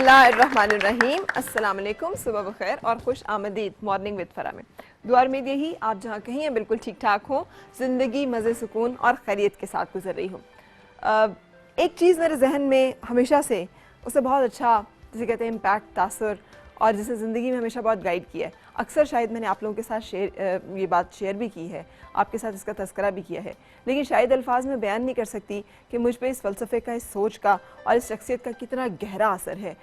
बिस्मिल्लाहिर्रहमानिर्रहीम। अस्सलाम वालेकुम, सुबह बखैर और खुश आमदीद मॉर्निंग विद फरा में। दुआ में यही आप जहाँ कहीं हैं बिल्कुल ठीक ठाक हों, ज़िंदगी मज़े सुकून और खैरियत के साथ गुजर रही हो। एक चीज़ मेरे जहन में हमेशा से उसे बहुत अच्छा जिसे कहते हैं इम्पैक्ट, तासर और जिसे ज़िंदगी में हमेशा बहुत गाइड किया है। अक्सर शायद मैंने आप लोगों के साथ ये बात शेयर भी की है, आपके साथ इसका तज़किरा भी किया है, लेकिन शायद अल्फाज में बयान नहीं कर सकती कि मुझ पे इस फ़लसफ़े का, इस सोच का और इस शख्सियत का कितना गहरा असर है।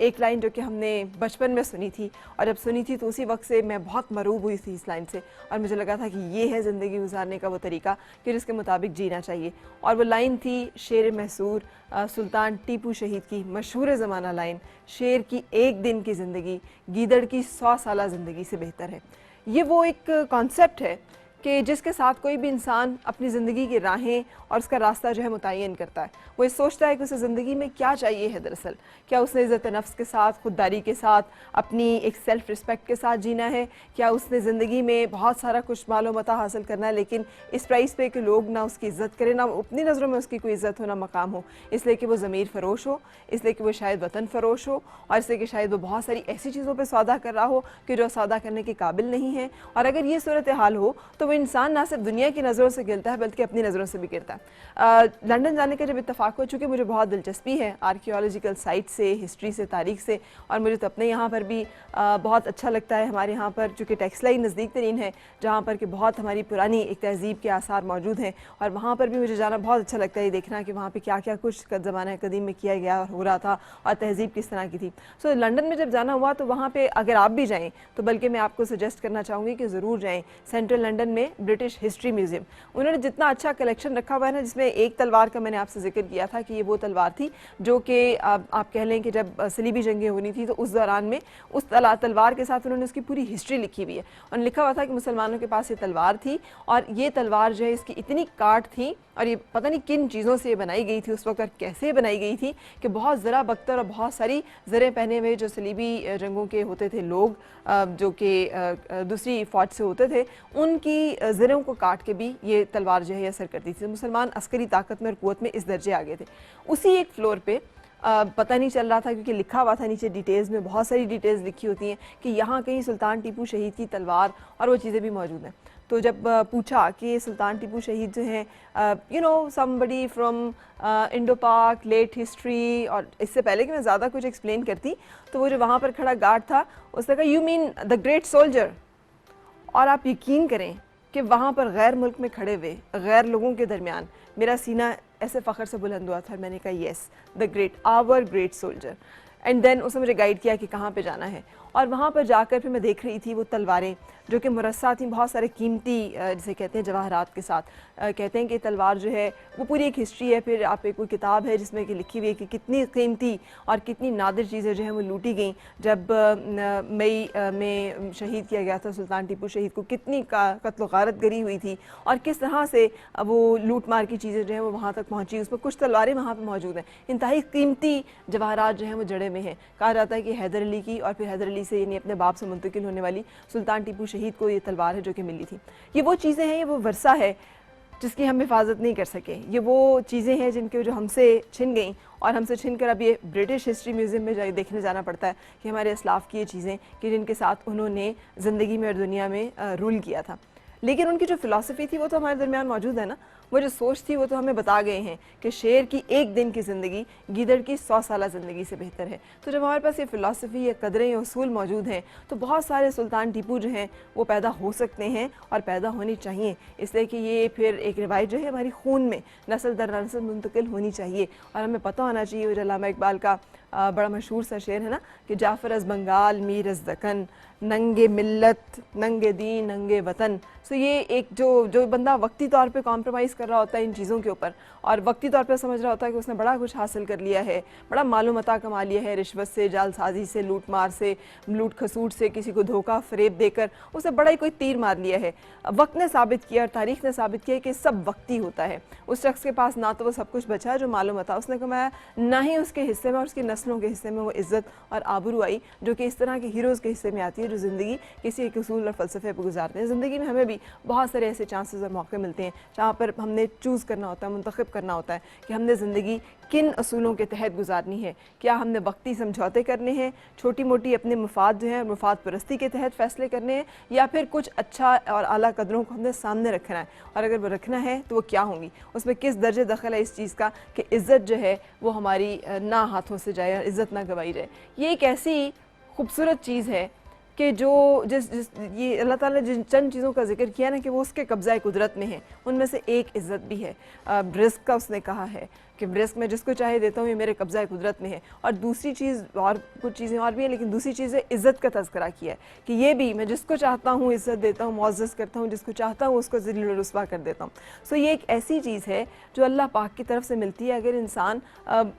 एक लाइन जो कि हमने बचपन में सुनी थी और जब सुनी थी तो उसी वक्त से मैं बहुत मरूब हुई थी इस लाइन से और मुझे लगा था कि ये है ज़िंदगी गुजारने का वो तरीका कि जिसके मुताबिक जीना चाहिए। और वो लाइन थी शेर मैसूर सुल्तान टीपू शहीद की मशहूर ज़माना लाइन, शेर की एक दिन की ज़िंदगी गीदड़ की 100 साला ज़िंदगी से बेहतर है। ये वो एक कॉन्सेप्ट है कि जिसके साथ कोई भी इंसान अपनी ज़िंदगी की राहें और उसका रास्ता जो है मुतय्यन करता है। वो ये सोचता है कि उसे ज़िंदगी में क्या चाहिए है। दरअसल क्या उसने इज़्ज़त नफ्स के साथ, खुददारी के साथ, अपनी एक सेल्फ़ रिस्पेक्ट के साथ जीना है, क्या उसने ज़िंदगी में बहुत सारा कुछ मालो मता हासिल करना है लेकिन इस प्राइस पे कि लोग ना उसकी इज़्ज़त करें, ना अपनी नज़रों में उसकी कोई इज़्ज़त हो, ना मकाम हो, इसलिए कि वो ज़मीर फ़रोश हो, इसलिए कि वो शायद वतन फ़रोश हो और इसलिए कि शायद वो बहुत सारी ऐसी चीज़ों पर सौदा कर रहा हो कि जो सौदा करने के काबिल नहीं है। और अगर ये सूरत हाल हो तो वो इंसान ना सिर्फ दुनिया की नज़रों से गिरता है बल्कि अपनी नज़रों से भी गिरता है। लंदन जाने का जब इत्तफाक हो, चूँकि मुझे बहुत दिलचस्पी है आर्कियोलॉजिकल साइट से, हिस्ट्री से, तारीख से, और मुझे तो अपने यहाँ पर भी बहुत अच्छा लगता है। हमारे यहाँ पर चूँकि टेक्सलाई नज़दीक तरीन है जहाँ पर कि बहुत हमारी पुरानी एक तहज़ीब के आसार मौजूद हैं और वहाँ पर भी मुझे जाना बहुत अच्छा लगता है, ये देखना कि वहाँ पर क्या क्या कुछ ज़माना कदीम में किया गया हो रहा था और तहज़ीब किस तरह की थी। सो लंदन में जब जाना हुआ तो वहाँ पर अगर आप भी जाएँ तो बल्कि मैं आपको सजेस्ट करना चाहूँगी कि ज़रूर जाएँ सेंट्रल लंदन में ब्रिटिश हिस्ट्री म्यूज़ियम। उन्होंने जितना अच्छा कलेक्शन रखा हुआ है ना, जिसमें एक तलवार का मैंने आपसे जिक्र किया था कि ये वो तलवार थी जो कि आप कह लें कि जब सलीबी जंगें होनी थी तो उस दौरान में उस तलवार के साथ उन्होंने उसकी पूरी हिस्ट्री लिखी हुई है। और लिखा हुआ था कि मुसलमानों के पास ये तलवार थी और ये तलवार जो है इसकी इतनी काट थी और ये पता नहीं किन चीज़ों से बनाई गई थी उस वक्त और कैसे बनाई गई थी कि बहुत ज़रा बख्तर और बहुत सारी ज़रें पहने हुए जो सलीबी जंगों के होते थे लोग, जो कि दूसरी फ़ौज से होते थे, उनकी ज़रों को काट के भी ये तलवार जो है असर करती थी। मुसलमान अस्करी ताकत में और क़ुव्वत में इस दर्जे आ गए थे। उसी एक फ्लोर पे पता नहीं चल रहा था क्योंकि लिखा हुआ था नीचे डिटेल्स में, बहुत सारी डिटेल्स लिखी होती हैं कि यहाँ कहीं सुल्तान टीपू शहीद की तलवार और वो चीज़ें भी मौजूद हैं। तो जब पूछा कि सुल्तान टीपू शहीद जो हैं समबडी फ्रॉम इंडो पाक लेट हिस्ट्री, और इससे पहले कि मैं ज़्यादा कुछ एक्सप्लेन करती तो वो जो वहाँ पर खड़ा गार्ड था उसने कहा, you mean the great soldier. और आप यकीन करें कि वहाँ पर गैर मुल्क में खड़े हुए गैर लोगों के दरमियान मेरा सीना ऐसे फ़ख्र से बुलंद हुआ था। मैंने कहा yes, the great, our great soldier. And then उसने मुझे गाइड किया कि कहाँ पे जाना है और वहाँ पर जाकर फिर मैं देख रही थी वो तलवारें जो कि मुरस्सा थी बहुत सारे कीमती जिसे कहते हैं जवाहरात के साथ। कहते हैं कि तलवार जो है वो पूरी एक हिस्ट्री है। फिर आप एक कोई किताब है जिसमें कि लिखी हुई है कि कितनी कीमती और कितनी नादिर चीज़ें जो हैं वो लूटी गई जब मई में शहीद किया गया था सुल्तान टीपू शहीद को, कितनी कत्ल गारत गरी हुई थी और किस तरह से वो लूट मार की चीज़ें जो हैं वो वहाँ तक पहुँची। उसमें कुछ तलवारें वहाँ पर मौजूद हैं, इंतहाई कीमती जवाहरात जो हैं वो जड़े में हैं। कहा जाता है कि हैदर अली की और फिर हैदर अली से यानी अपने बाप से मुंतकिल होने वाली सुल्तान टीपू शहीद को ये तलवार है जो कि मिली थी। ये वो चीज़ें हैं, ये वो वर्सा है जिसकी हम हिफाजत नहीं कर सके। ये वो चीज़ें हैं जिनके जो हमसे छिन गई और हमसे छिन कर अब ये ब्रिटिश हिस्ट्री म्यूज़ियम में देखने जाना पड़ता है कि हमारे असलाफ की ये चीज़ें कि जिनके साथ उन्होंने ज़िंदगी में और दुनिया में रूल किया था। लेकिन उनकी जो फ़िलासफ़ी थी वो तो हमारे दरमियान मौजूद है ना, वो जो सोच थी वो तो हमें बता गए हैं कि शेर की एक दिन की ज़िंदगी गीदड़ की 100 साला ज़िंदगी से बेहतर है। तो जब हमारे पास ये फ़िलासफ़ी, ये कदरें, ये उसूल मौजूद हैं तो बहुत सारे सुल्तान टीपू जो हैं वो पैदा हो सकते हैं और पैदा होनी चाहिए, इसलिए कि ये फिर एक रिवायत जो है हमारी खून में नस्ल दर नस्ल मुंतकिल होनी चाहिए। और हमें पता होना चाहिए, वो अल्लामा इकबाल का बड़ा मशहूर सा शेर है ना कि जाफ़र अज़ बंगाल मीर अज़ दक्कन, नंगे मिल्लत नंगे दीन नंगे वतन। सो ये एक जो बंदा वक्ती तौर पे कॉम्प्रोमाइज़ कर रहा होता है इन चीज़ों के ऊपर और वक्ती तौर पे समझ रहा होता है कि उसने बड़ा कुछ हासिल कर लिया है, बड़ा मालूमता कमा लिया है, रिश्वत से, जालसाजी से, लूट मार से, लूट खसूट से, किसी को धोखा फ़रेब देकर उसने बड़ा ही कोई तीर मार लिया है। वक्त ने साबित किया और तारीख़ ने साबित किया कि सब वक्ती होता है। उस शख्स के पास ना तो वो सब कुछ बचा जो मालूमता उसने कमाया, ना ही उसके हिस्से में और उसकी नस्लों के हिस्से में वो इज़्ज़त और आबरू आई जो कि इस तरह के हीरोज़ के हिस्से में आती है जो ज़िंदगी किसी एक उसूल और फ़लसफ़े पर गुजारते हैं। ज़िंदगी में हमें भी बहुत सारे ऐसे चांसेस और मौके मिलते हैं जहाँ पर हमने चूज़ करना होता है, मुंतखब करना होता है कि हमने ज़िंदगी किन असूलों के तहत गुजारनी है। क्या हमने वक्ती समझौते करने हैं, छोटी मोटी अपने मुफाद जो है मुफाद परस्ती के तहत फ़ैसले करने हैं, या फिर कुछ अच्छा और आला कदरों को हमने सामने रखना है, और अगर वो रखना है तो वो क्या होंगी, उसमें किस दर्जे दखल है इस चीज़ का कि इज़्ज़त जो है वो हमारी ना हाथों से जाए और इज़्ज़त ना गवाई जाए। ये एक ऐसी खूबसूरत चीज़ है कि जो जिस जिस ये अल्लाह ताला ने जिन चंद चीज़ों का जिक्र किया ना कि वो उसके कब्ज़ा कुदरत में है, उनमें से एक इज़्ज़त भी है। रिज़्क़ का उसने कहा है कि रिज़्क़ मैं जिसको चाहे देता हूँ, ये मेरे कब्ज़ा कुदरत में है। और दूसरी चीज़, और कुछ चीज़ें और भी हैं, लेकिन दूसरी चीज़ है इज़्ज़त का तज़किरा किया है कि ये भी मैं जिसको चाहता हूँ इज़्ज़त देता हूँ, मुअज़्ज़ज़ करता हूँ, जिसको चाहता हूँ उसको ज़िल्ल व रुस्वा कर देता हूँ। सो ये एक ऐसी चीज़ है जो अल्लाह पाक की तरफ से मिलती है अगर इंसान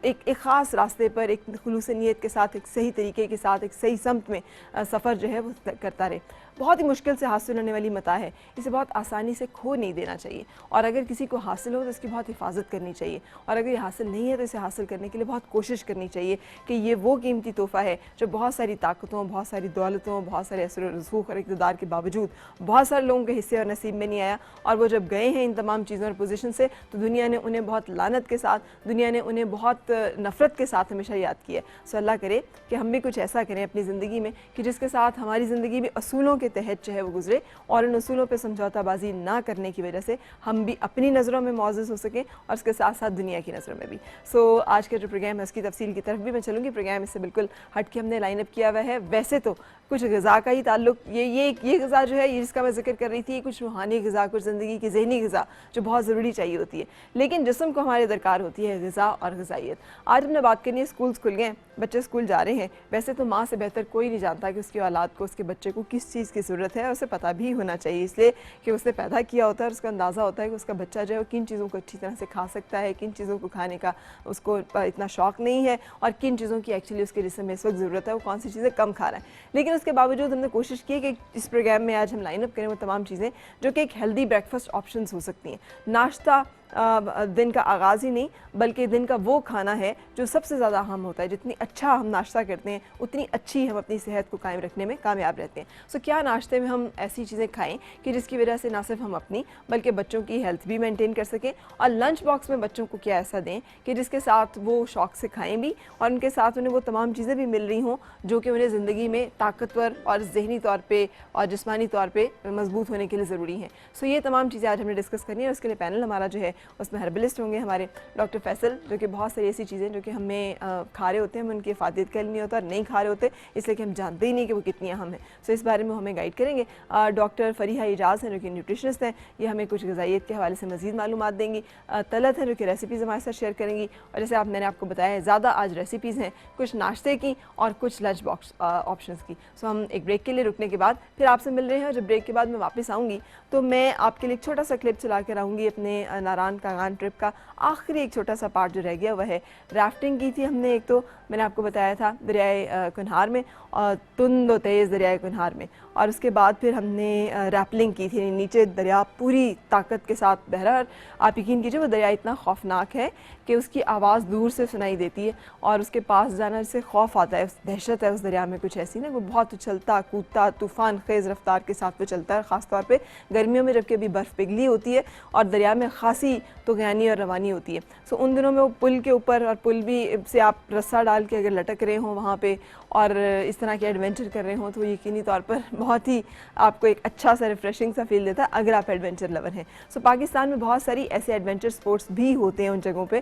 एक ख़ास रास्ते पर एक खुलूस नीयत के साथ, एक सही तरीके के साथ, एक सही समत में सफ़र जो है वो करता रहे। बहुत ही मुश्किल से हासिल होने वाली मता है, इसे बहुत आसानी से खो नहीं देना चाहिए, और अगर किसी को हासिल हो तो इसकी बहुत हिफाजत करनी चाहिए, और अगर ये हासिल नहीं है तो इसे हासिल करने के लिए बहुत कोशिश करनी चाहिए कि ये वो कीमती तोहफ़ा है जो बहुत सारी ताकतों, बहुत सारी दौलतों, बहुत सारे असर रसूख और इक़्तिदार के बावजूद बहुत सारे लोगों के हिस्से और नसीब में नहीं आया, और वो जब गए हैं इन तमाम चीज़ों और पोजीशन से तो दुनिया ने उन्हें बहुत लानत के साथ, दुनिया ने उन्हें बहुत नफ़रत के साथ हमेशा याद किया। सो अल्लाह करे कि हम भी कुछ ऐसा करें अपनी ज़िंदगी में कि जिसके साथ हमारी ज़िंदगी भी असूलों के तहत जो है वो गुजरे, और इन असूलों पर समझौताबाजी ना करने की वजह से हम भी अपनी नज़रों में मुअज़्ज़ज़ हो सकें और उसके साथ साथ दुनिया की नज़रों में भी। सो आज का जो प्रोग्राम है उसकी तफसील की तरफ भी मैं चलूँगी। प्रोग्राम इससे बिल्कुल हट के हमने लाइनअप किया हुआ है। वैसे तो कुछ ग़िज़ा का ही ताल्लुक, ये ग़िज़ा जो है ये जिसका मैं ज़िक्र कर रही थी, कुछ रूहानी ग़िज़ा, कुछ ज़िंदगी की ज़हनी ग़िज़ा जो बहुत ज़रूरी चाहिए होती है, लेकिन जिस्म को हमारे दरकार होती है ग़िज़ा और ग़िज़ाइयत। आज हमने बात करनी है, स्कूल्स खुल गए, बच्चे स्कूल जा रहे हैं। वैसे तो माँ से बेहतर कोई नहीं जानता कि उसकी औलाद को, उसके बच्चे को किस चीज़ की ज़रूरत है, उसे पता भी होना चाहिए, इसलिए कि उसने पैदा किया होता है और उसका अंदाज़ा होता है कि उसका बच्चा जो है वो किन चीज़ों को अच्छी तरह से खा सकता है, किन चीज़ों को खाने का उसको इतना शौक़ नहीं है, और किन चीज़ों की एक्चुअली उसके जिस्म में इस वक्त ज़रूरत है, वो कौन सी चीज़ें कम खा रहा है। लेकिन उसके बावजूद हमने कोशिश की कि इस प्रोग्राम में आज हम लाइनअप करें वो तमाम चीज़ें जो कि एक हेल्दी ब्रेकफास्ट ऑप्शंस हो सकती हैं। नाश्ता दिन का आगाज़ ही नहीं, बल्कि दिन का वो खाना है जो सबसे ज़्यादा अहम होता है। जितनी अच्छा हम नाश्ता करते हैं उतनी अच्छी हम अपनी सेहत को कायम रखने में कामयाब रहते हैं। सो क्या नाश्ते में हम ऐसी चीज़ें खाएं कि जिसकी वजह से ना सिर्फ हम अपनी बल्कि बच्चों की हेल्थ भी मेंटेन कर सकें, और लंच बॉक्स में बच्चों को क्या ऐसा दें कि जिसके साथ वो शौक़ से खाएँ भी, और उनके साथ उन्हें वो तमाम चीज़ें भी मिल रही हों जो कि उन्हें ज़िंदगी में ताकतवर और ज़हनी तौर पर और जिस्मानी तौर पर मजबूत होने के लिए ज़रूरी हैं। सो ये तमाम चीज़ें आज हमने डिस्कस करनी है, और उसके लिए पैनल हमारा जो है उसमें हर्बलिस्ट होंगे हमारे डॉक्टर फैसल, जो कि बहुत सारी ऐसी चीज़ें जो कि हमें खा रहे होते हैं, हमें उनकी इफादत का नहीं होता और नहीं खा रहे होते, इसलिए कि हम जानते ही नहीं कि वो कितनी अहम है। सो इस बारे में हमें गाइड करेंगे डॉक्टर फरीहा इजाज़ हैं जो कि न्यूट्रिशनिस्ट हैं, ये हमें कुछ ग़िज़ाइयत के हवाले से मज़ीद मालूमात देंगी। तलत हैं जो कि रेसिपीज़ हमारे साथ शेयर करेंगी, और जैसे मैंने आपको बताया ज़्यादा आज रेसिपीज़ हैं, कुछ नाश्ते की और कुछ लंच बॉक्स ऑप्शंस की। सो हम एक ब्रेक के लिए रुकने के बाद फिर आपसे मिल रहे हैं, और जब ब्रेक के बाद मैं वापस आऊँगी तो मैं आपके लिए एक छोटा सा क्लिप चला कर आऊँगी अपने नारान कागान ट्रिप का। आखिरी एक छोटा सा पार्ट जो रह गया वह है राफ्टिंग की थी हमने, एक तो मैंने आपको बताया था दरियाए कुन्हार में, और तुंद व तेज़ दरियाए कुन्हार में, और उसके बाद फिर हमने रैपलिंग की थी, नीचे दरिया पूरी ताकत के साथ बह रहा है। आप यकीन कीजिए वो दरिया इतना खौफनाक है कि उसकी आवाज़ दूर से सुनाई देती है, और उसके पास जाना से खौफ आता है, दहशत है उस दरिया में कुछ ऐसी ना, वो बहुत उछलता कूदता तूफ़ान खेज़ रफ्तार के साथ वो चलता है, ख़ास तौर पे गर्मियों में जबकि अभी बर्फ़ पिघली होती है और दरिया में खासी तुग़यानी और रवानी होती है। सो उन दिनों में वो पुल के ऊपर, और पुल भी से आप रस्सा डाल के अगर लटक रहे हों वहाँ पे और इस तरह के एडवेंचर कर रहे हों तो यकीनी तौर पर बहुत ही आपको एक अच्छा सा रिफ्रेशिंग सा फील देता है अगर आप एडवेंचर लवर हैं। सो पाकिस्तान में बहुत सारी ऐसे एडवेंचर स्पोर्ट्स भी होते हैं उन जगहों पे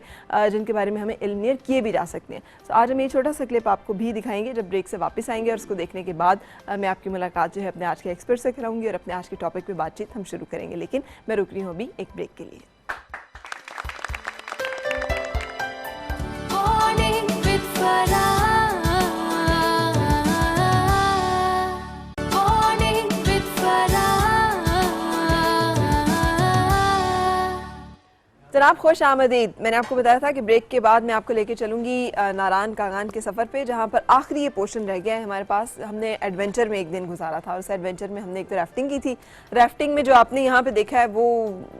जिनके बारे में हमें इल्म किए भी जा सकते हैं। सो आज हम ये छोटा सा क्लिप आपको भी दिखाएंगे जब ब्रेक से वापस आएंगे, और उसको देखने के बाद मैं आपकी मुलाकात जो है अपने आज के एक्सपर्ट से कराऊंगी और अपने आज के टॉपिक पर बातचीत हम शुरू करेंगे। लेकिन मैं रुक रही हूँ अभी एक ब्रेक के लिए। जनाब खुश आमदीद। मैंने आपको बताया था कि ब्रेक के बाद मैं आपको लेके चलूँगी नारान कागान के सफ़र पे, जहाँ पर आखिरी ये पोर्शन रह गया है हमारे पास। हमने एडवेंचर में एक दिन गुजारा था, और उस एडवेंचर में हमने एक तो राफ्टिंग की थी। राफ्टिंग में जो आपने यहाँ पे देखा है वो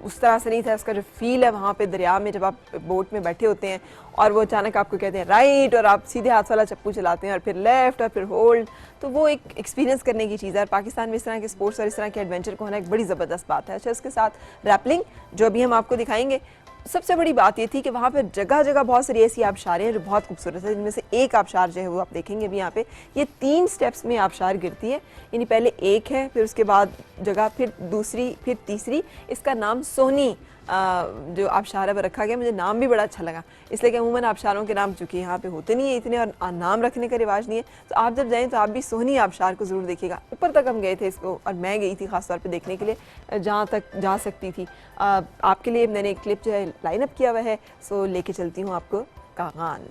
उस तरह से नहीं था, उसका जो फील है वहाँ पे दरिया में जब आप बोट में बैठे होते हैं और वो अचानक आपको कहते हैं राइट और आप सीधे हाथ वाला चप्पू चलाते हैं और फिर लेफ्ट और फिर होल्ड, तो वो एक एक्सपीरियंस करने की चीज़ है। और पाकिस्तान में इस तरह के स्पोर्ट्स और इस तरह के एडवेंचर को होना एक बड़ी ज़बरदस्त बात है। अच्छा, उसके साथ रैपलिंग जो अभी हम आपको दिखाएंगे, सबसे बड़ी बात ये थी कि वहाँ पर जगह जगह बहुत सारी ऐसी आबशारें हैं जो बहुत खूबसूरत है, जिनमें से एक आबशार जो है वो आप देखेंगे अभी यहाँ पे, ये 3 स्टेप्स में आबशार गिरती है, यानी पहले एक है, फिर उसके बाद जगह, फिर दूसरी, फिर तीसरी। इसका नाम सोहनी जो आबशार है वो रखा गया। मुझे नाम भी बड़ा अच्छा लगा, इसलिए कि अमूमन आबशारों के नाम चूँकि यहाँ पे होते नहीं है इतने और नाम रखने का रिवाज नहीं है, तो आप जब जाएँ तो आप भी सोहनी आबशार को ज़रूर देखिएगा। ऊपर तक हम गए थे इसको, और मैं गई थी ख़ास तौर पे देखने के लिए जहाँ तक जा सकती थी। आपके लिए मैंने एक क्लिप जो है लाइन अप किया हुआ है, सो लेके चलती हूँ आपको कागान।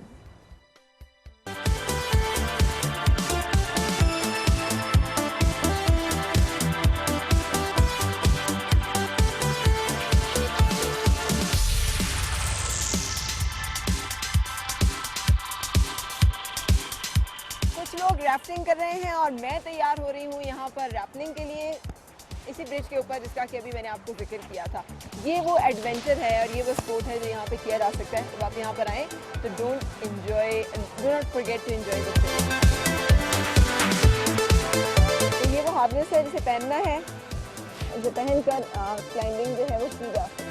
कुछ लोग राफ्टिंग कर रहे हैं और मैं तैयार हो रही हूँ यहाँ पर रैपलिंग के लिए, इसी ब्रिज के ऊपर जिसका कि अभी मैंने आपको जिक्र किया था। ये वो एडवेंचर है और ये वो स्पोर्ट है जो यहाँ पे किया जा सकता है। जब आप यहाँ पर आएँ तो do not forget to enjoy the trip. तो ये वो हार्नेस है जिसे पहनना है, जो पहनकर क्लाइंबिंग जो है वो की जा सकती है।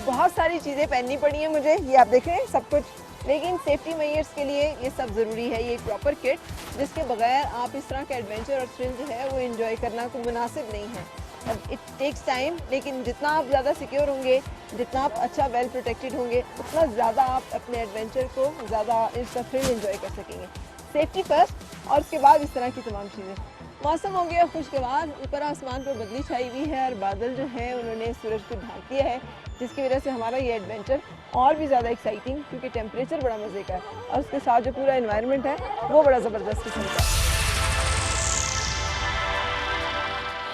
बहुत सारी चीज़ें पहननी पड़ी हैं मुझे, ये आप देख रहे हैं सब कुछ, लेकिन सेफ्टी मेजर्स के लिए ये सब ज़रूरी है। ये एक प्रॉपर किट जिसके बगैर आप इस तरह का एडवेंचर और थ्रिल जो है वो एंजॉय करना को मुनासिब नहीं है। अब इट टेक्स टाइम, लेकिन जितना आप ज़्यादा सिक्योर होंगे, जितना आप अच्छा वेल प्रोटेक्टेड होंगे, उतना ज़्यादा आप अपने एडवेंचर को ज़्यादा इसका थ्रिल एंजॉय कर सकेंगे। सेफ्टी फर्स्ट, और उसके बाद इस तरह की तमाम चीज़ें। मौसम हो गया खुशगवार, ऊपर आसमान पर बदली छाई हुई है और बादल जो है उन्होंने सूरज को ढांक दिया है, जिसकी वजह से हमारा ये एडवेंचर और भी ज़्यादा एक्साइटिंग, क्योंकि टेम्परेचर बड़ा मज़े का है और उसके साथ जो पूरा एनवायरनमेंट है वो बड़ा ज़बरदस्त किस्म का है।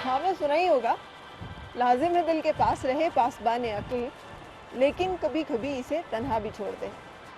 हाँ, मैं सुना ही होगा, लाजिम है दिल के पास रहे पासबान अक़ल, लेकिन कभी कभी इसे तन्हा भी छोड़ दे।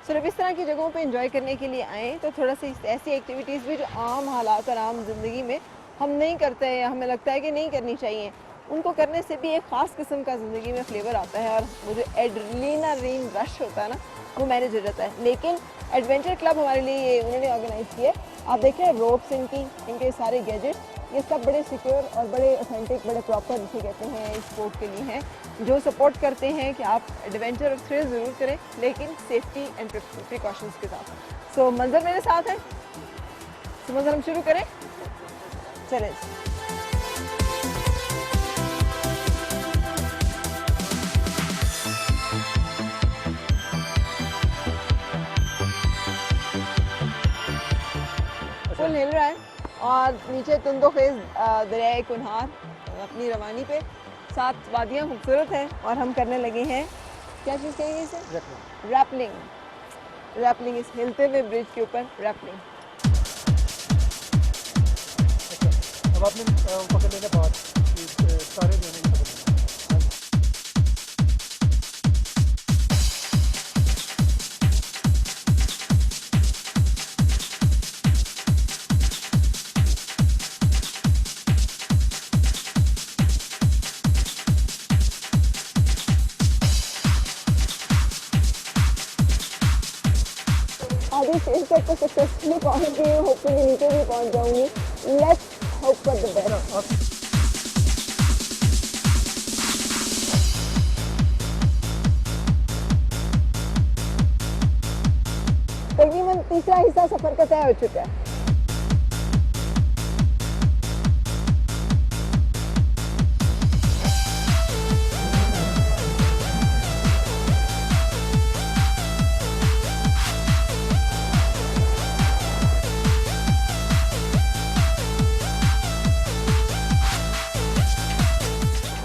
सिर्फ इस तरह की जगहों पे एंजॉय करने के लिए आएँ तो थोड़ा सी ऐसी एक्टिविटीज़ भी जो आम हालात और आम ज़िंदगी में हम नहीं करते हैं, हमें लगता है कि नहीं करनी चाहिए, उनको करने से भी एक ख़ास किस्म का ज़िंदगी में फ्लेवर आता है और वो जो एड्रेनलिन रश होता है ना, वो मैनेज हो जाता है। लेकिन एडवेंचर क्लब हमारे लिए ये उन्होंने ऑर्गेनाइज़ किया है। आप देख रहे हैं रोप्स इनके सारे गैजेट, ये सब बड़े सिक्योर और बड़े ऑथेंटिक, बड़े प्रॉपर जिसे कहते हैं इस स्पोर्ट के लिए हैं, जो सपोर्ट करते हैं कि आप एडवेंचर और थ्रिल ज़रूर करें, लेकिन सेफ्टी एंड प्रिकॉशंस के साथ। सो मंजर मेरे साथ है, तो मंजर हम शुरू करें, चलें। फुल हिल रहा है और नीचे तुंदोखेज दरियाए कुनहार अपनी रवानी पे, साथ वादियाँ खूबसूरत हैं और हम करने लगे हैं, क्या चीज़ कहेंगे इसे, रैपलिंग इस हिलते हुए ब्रिज के ऊपर रैपलिंग। अब आपने पकड़ लेना बात, सारे मैंने पकड़ लिया। आधी स्टेज तक तो सक्सेसफुली पहुंच गई हूँ, होपफुली नीचे भी पहुंच जाऊंगी। Let's hope for the best. तकरीबन तीसरा हिस्सा सफर का तय हो चुका है।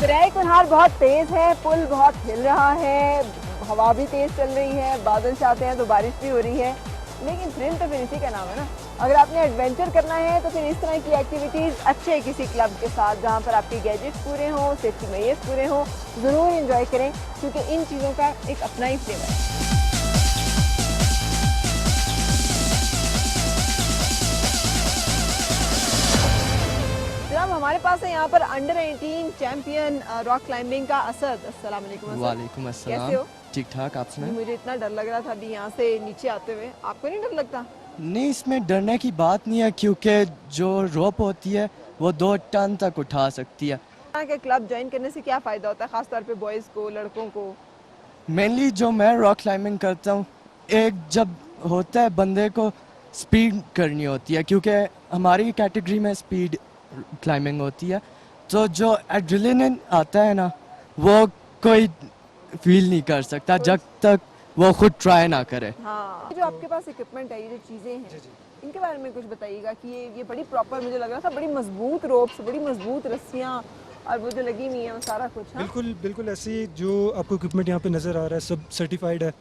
दरियाए कुनहार बहुत तेज़ है, पुल बहुत हिल रहा है, हवा भी तेज़ चल रही है, बादल छाते हैं तो बारिश भी हो रही है। लेकिन थ्रिल तो फिर इसी का नाम है ना। अगर आपने एडवेंचर करना है तो फिर इस तरह की एक्टिविटीज़ अच्छे किसी क्लब के साथ जहाँ पर आपके गैजेट्स पूरे हों, सेफ्टी मेजर्स पूरे हों, ज़रूर एंजॉय करें क्योंकि इन चीज़ों का एक अपना ही फ्लेवर है। जनाब हमारे पास है यहाँ पर अंडर 18 चैंपियन रॉक क्लाइंबिंग का असद। अस्सलाम वालेकुम असद। वालेकुम अस्सलाम। कैसे हो? ठीक ठाक, आप सुनाएं? मुझे इतना डर लग रहा था अभी यहाँ से नीचे आते हुए, आपको नहीं डर लगता? नहीं, इसमें डरने की बात नहीं है क्योंकि जो रोप होती है वो 2 टन तक उठा सकती है। यहाँ के क्लब ज्वाइन करने से क्या फ़ायदा होता है, ख़ासतौर पे बॉयज़ को, लड़कों को? मेनली जो मैं रॉक क्लाइंबिंग करता हूँ, एक जब होता है बंदे को स्पीड करनी होती है क्योंकि हमारी कैटेगरी में स्पीड क्लाइंबिंग होती है, तो जो एड्रेनलिन आता है ना वो कोई फील नहीं कर सकता जब तक वो खुद ट्राई ना करे। हाँ, जो आपके पास इक्विपमेंट है, ये जो चीज़ें हैं, इनके बारे में कुछ बताइएगा कि ये बड़ी प्रॉपर, मुझे लग रहा था बड़ी मजबूत रोप्स, बड़ी मजबूत रस्सियाँ और वो जो लगी हुई है वो सारा कुछ। हाँ? बिल्कुल बिल्कुल ऐसे ही जो आपको इक्विपमेंट यहाँ पे नज़र आ रहा है सब सर्टिफाइड है,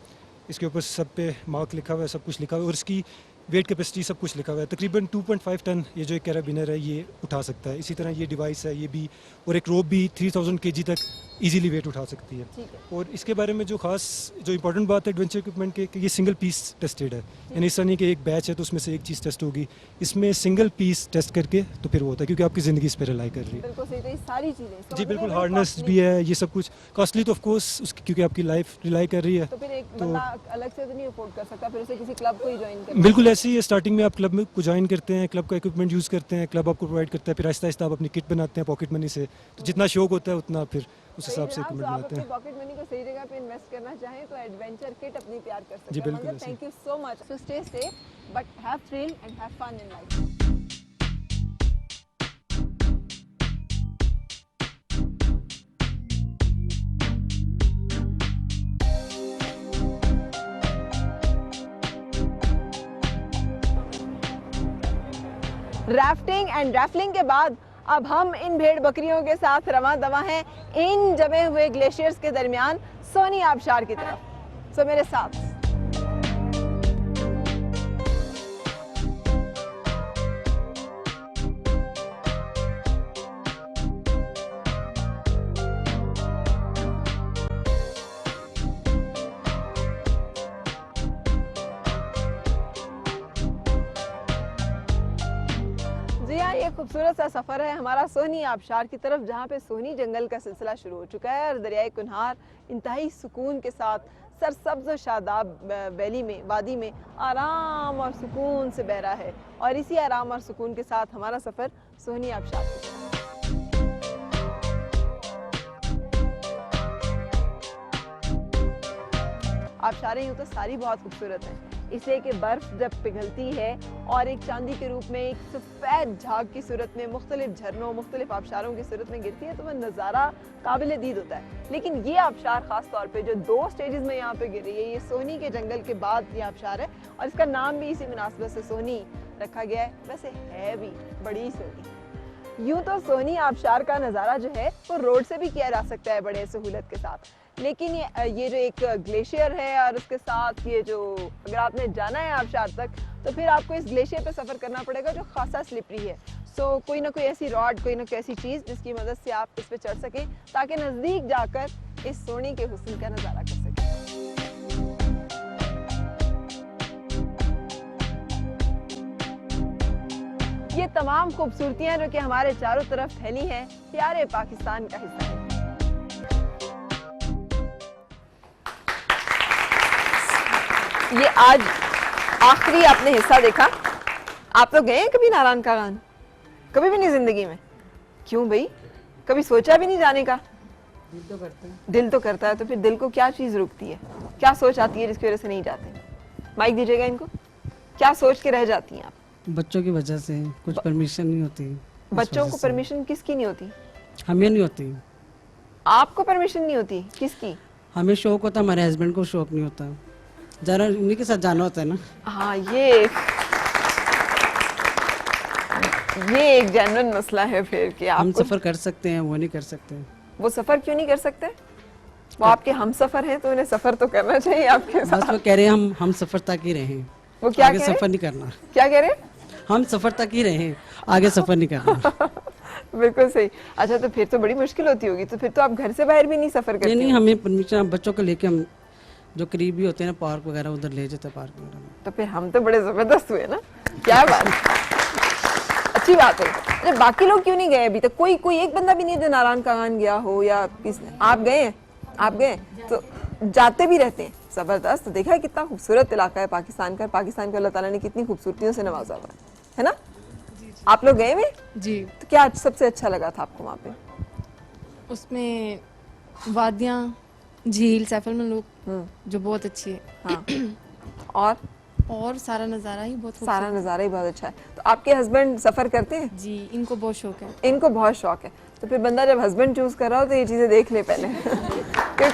इसके ऊपर सब पे मार्क लिखा हुआ है, सब कुछ लिखा हुआ है और इसकी वेट कैपेसिटी सब कुछ लिखा हुआ है। तकरीबन 2.5 टन ये जो एक कैराबिनर है ये उठा सकता है। इसी तरह ये डिवाइस है ये भी, और एक रोप भी 3000 kg तक इजीली वेट उठा सकती है। ठीक है। और इसके बारे में जो खास जो इंपॉर्टेंट बात है एडवेंचर इक्विपमेंट के कि ये सिंगल पीस टेस्टेड है, यानी ऐसा नहीं कि एक बैच है तो उसमें से एक चीज़ टेस्ट होगी, इसमें सिंगल पीस टेस्ट करके तो फिर वो होता है क्योंकि आपकी ज़िंदगी इस पर रिलाई कर रही है। बिल्कुल सही, तो ये सारी चीज़ें इसका जी मतलब बिल्कुल, ये बड़ी हार्डनेस costly भी है, ये सब कुछ कॉस्टली तो ऑफ कोर्स उसकी क्योंकि आपकी लाइफ रिलाई कर रही है। तो फिर एक तो- बंदा अलग से तो नहीं अफोर्ड कर सकता, फिर उसे किसी क्लब को ही ज्वाइन करना। बिल्कुल ऐसे ही है, स्टार्टिंग में आप क्लब में को ज्वाइन करते हैं, क्लब का इक्विपमेंट यूज़ करते हैं, क्लब आपको प्रोवाइड करता है, फिर आहिस्ता आहिस्ता आप अपनी किट बनाते हैं पॉकेट मनी से, तो जितना शौक होता है उतना फिर उस हिसाब से इक्विपमेंट आप बनाते अपनी हैं। पॉकेट मनी को सही जगह पे इन्वेस्ट करना चाहें तो एडवेंचर किट अपनी तैयार कर सकते जी, हैं। बिल्कुल मतलब ऐसे। Thank you so much. So stay safe but have thrill and have fun in life. Rafting and rappelling के बाद अब हम इन भेड़ बकरियों के साथ रवां दवा हैं इन जमे हुए ग्लेशियर्स के दरमियान सोनी आबशार की तरफ। सो मेरे साथ जी हाँ, ये खूबसूरत सा सफ़र है हमारा सोनी आबशार की तरफ, जहाँ पे सोनी जंगल का सिलसिला शुरू हो चुका है और दरियाए कुन्हार इंतहाई सुकून के साथ सरसब्ज और शादाब वैली में, वादी में आराम और सुकून से बह रहा है। और इसी आराम और सुकून के साथ हमारा सफ़र सोनी आबशार की तरफ। आबशारें यूँ तो सारी बहुत खूबसूरत हैं, इसलिए कि बर्फ़ जब पिघलती है और एक चांदी के रूप में, एक सफ़ेद झाग की सूरत में मुख्तलिफ झरनों, मुख्तलिफ आबशारों की सूरत में गिरती है तो वह नज़ारा काबिल दीद होता है। लेकिन ये आबशार ख़ास तौर पे जो 2 स्टेजेस में यहाँ पे गिर रही है, ये सोनी के जंगल के बाद ये आबशार है और इसका नाम भी इसी मुनासिबत से सोनी रखा गया है। वैसे है भी बड़ी सोनी। यूँ तो सोनी आबशार का नज़ारा जो है वो रोड से भी किया जा सकता है बड़े सहूलत के साथ, लेकिन ये जो एक ग्लेशियर है और उसके साथ ये जो, अगर आपने जाना है आबशार तक तो फिर आपको इस ग्लेशियर पे सफ़र करना पड़ेगा जो खासा स्लिपरी है। सो कोई ना कोई ऐसी रॉड, कोई ना कोई ऐसी चीज़ जिसकी मदद से आप इस पे चढ़ सकें ताकि नज़दीक जाकर इस सोनी के हुस्न का नज़ारा कर सकें। ये तमाम खूबसूरतियाँ जो कि हमारे चारों तरफ फैली हैं, प्यारे पाकिस्तान का हिस्सा है। ये आज आखिरी आपने हिस्सा देखा। आप तो गए हैं कभी नारायण का गान? कभी भी नहीं जिंदगी में? क्यों भाई, कभी सोचा भी नहीं जाने का? दिल तो करता है। तो फिर दिल को क्या चीज़ रुकती है, क्या सोच आती है जिसकी वजह से नहीं जाते? माइक दीजिएगा इनको। क्या सोच के रह जाती हैं आप? बच्चों की वजह से कुछ परमिशन नहीं होती। बच्चों को परमिशन किसकी नहीं होती? हमें नहीं होती। आपको परमिशन नहीं होती? किसकी? हमें शौक होता, हमारे हस्बैंड को शौक नहीं होता। जरा उन्हीं के साथ जाना होता है ना। हाँ, ये एक जेन्युइन मसला है फिर कि हम आप सफ़र कर सकते हैं, वो नहीं कर सकते। वो सफ़र क्यों नहीं कर सकते? वो आपके हम सफ़र हैं तो उन्हें सफ़र तो करना चाहिए आपके बस साथ। वो कह रहे हैं हम सफ़र तक ही रहें। वो क्या आगे कह रहे सफर हैं? नहीं करना। क्या कह रहे हैं? हम सफर तक ही रहे, आगे सफर नहीं करना। बिल्कुल सही। अच्छा, तो फिर तो बड़ी मुश्किल होती होगी, तो फिर तो आप घर से बाहर भी नहीं सफर करते नहीं, हो? हमें परमिशन बच्चों को लेके हम जो करीबी होते हैं ना पार्क वगैरह, उधर ले जाते हैं पार्क वगैरह में। तो फिर हम तो बड़े जबरदस्त हुए ना, क्या बात है। अच्छी बात है। अरे बाकी लोग क्यों नहीं गए अभी तक? कोई एक बंदा भी नहीं है जो नारायण कागान गया हो या आप गए हैं? आप गए तो जाते भी रहते हैं। जबरदस्त। देखा है कितना खूबसूरत इलाका है पाकिस्तान का, पाकिस्तान को अल्लाह ताला ने कितनी खूबसूरतियों से नवाजा हुआ है ना? आप लोग गए हुए? जी। तो क्या सबसे अच्छा लगा था आपको वहाँ पे? उसमें वादियाँ, झील, सैफल मलूक जो बहुत अच्छी है। हाँ। और सारा नज़ारा ही बहुत सारा खूबसूरत नज़ारा ही बहुत अच्छा है। तो आपके हस्बैंड सफ़र करते हैं? है। जी, इनको बहुत शौक है। इनको बहुत शौक है। तो फिर बंदा जब हस्बैंड चूज कर रहा हो तो ये चीज़ें देख ले पहले कि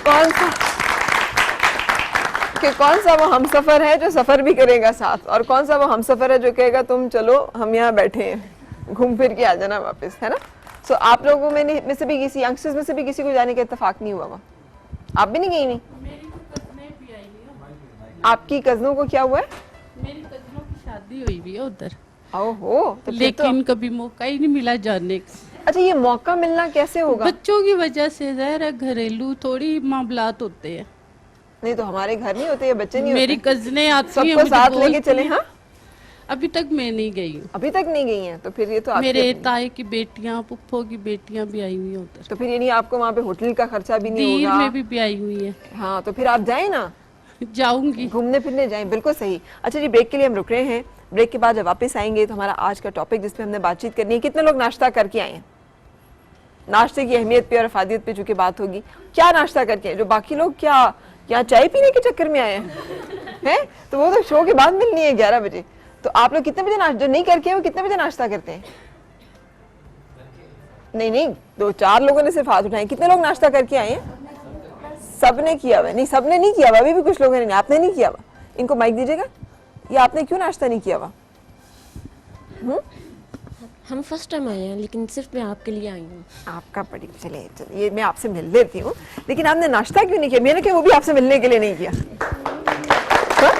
कौन सा वो हम सफ़र है जो सफ़र भी करेगा साथ, और कौन सा वो हम सफ़र है जो कहेगा तुम चलो हम यहाँ बैठे हैं, घूम फिर के आ जाना वापस, है ना? सो आप लोगों में से भी किसी यंगस्टर्स में से भी किसी को जाने का इत्तेफाक नहीं हुआ वहाँ? आप भी नहीं गई? नहीं, आपकी कज़नों को क्या हुआ है? मेरी कज़नों की शादी हुई भी है उधर, ओहो, तो फिर लेकिन कभी मौका ही नहीं मिला जाने का। अच्छा, ये मौका मिलना कैसे होगा? बच्चों की वजह से ज़ाहिर है घरेलू थोड़ी मामलात होते हैं। नहीं तो हमारे घर नहीं होते, ये बच्चे नहीं मेरी होते? कज़नें आती हैं, सबको मुझे साथ लेके बोलती चले? हैं। हाँ, अभी तक मैं नहीं गई हूँ। अभी तक नहीं गई हैं, तो फिर ये तो आपकी मेरे अपनी- ताए की बेटियां, पुप्पो की बेटियां भी आई हुई हैं उधर। तो फिर ये नहीं आपको वहाँ पे होटल का खर्चा भी नहीं दीर होगा? में भी आई हुई है। हाँ, तो फिर आप जाए ना, जाऊंगी। घूमने फिरने जाएं। बिल्कुल सही। अच्छा जी, ब्रेक के लिए हम रुक रहे हैं। ब्रेक के बाद जब वापस आएंगे तो हमारा आज का टॉपिक जिस पे हमने बातचीत करनी है, कितने लोग नाश्ता करके आए हैं? नाश्ते की अहमियत पे और अफादियत पे चूंकि बात होगी, क्या नाश्ता करके आए? जो बाकी लोग क्या यहाँ चाय पीने के चक्कर में आए हैं? तो वो तो शो के बाद मिलनी है 11 बजे। तो आप लोग कितने बजे नाश्ता, जो नहीं करके वो कितने बजे नाश्ता करते हैं? नहीं, 2-4 लोगों ने सिर्फ हाथ उठाए। कितने लोग नाश्ता करके आए हैं? सबने किया हुआ? नहीं, सबने नहीं किया हुआ। अभी भी कुछ लोगों ने, आपने नहीं किया हुआ। इनको माइक दीजिएगा। ये आपने क्यों नाश्ता नहीं किया हुआ? हम फर्स्ट टाइम आए हैं, लेकिन सिर्फ मैं आपके लिए आई हूँ। आपका बड़ी, चलिए ये मैं आपसे मिल लेती हूँ, लेकिन आपने नाश्ता क्यों नहीं किया? मैंने कहा वो भी आपसे मिलने के लिए नहीं किया। हाँ?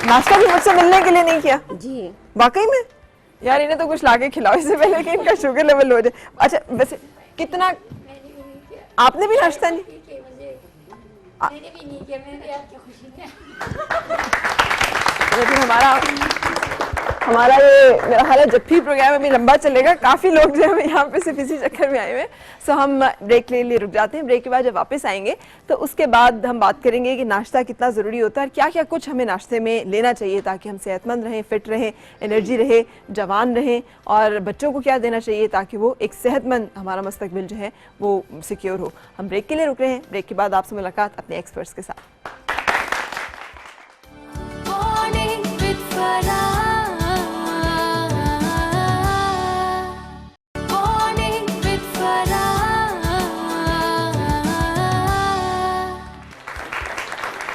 नाश्ता भी मुझसे मिलने के लिए नहीं किया? जी। वाकई में? यार इन्हें तो कुछ लाके खिलाओ इससे पहले कि इनका शुगर लेवल हो जाए। अच्छा, वैसे कितना आपने भी नाश्ता नहीं? लेकिन हमारा ये मेरा ख्याल है जब भी प्रोग्राम अभी लंबा चलेगा, काफ़ी लोग जो है यहाँ पे सिर्फ इसी चक्कर में आए हुए हैं। सो हम ब्रेक ले लिए रुक जाते हैं। ब्रेक के बाद जब वापस आएंगे तो उसके बाद हम बात करेंगे कि नाश्ता कितना ज़रूरी होता है और क्या क्या कुछ हमें नाश्ते में लेना चाहिए ताकि हम सेहतमंद रहें, फिट रहें, एनर्जी रहे, जवान रहें, और बच्चों को क्या देना चाहिए ताकि वो एक सेहतमंद हमारा मुस्तकबिल जो है वो सिक्योर हो। हम ब्रेक के लिए रुक रहे हैं। ब्रेक के बाद आपसे मुलाकात अपने एक्सपर्ट्स के साथ।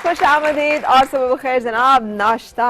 खुश आमदीद और सुबह बखैर जनाब। नाश्ता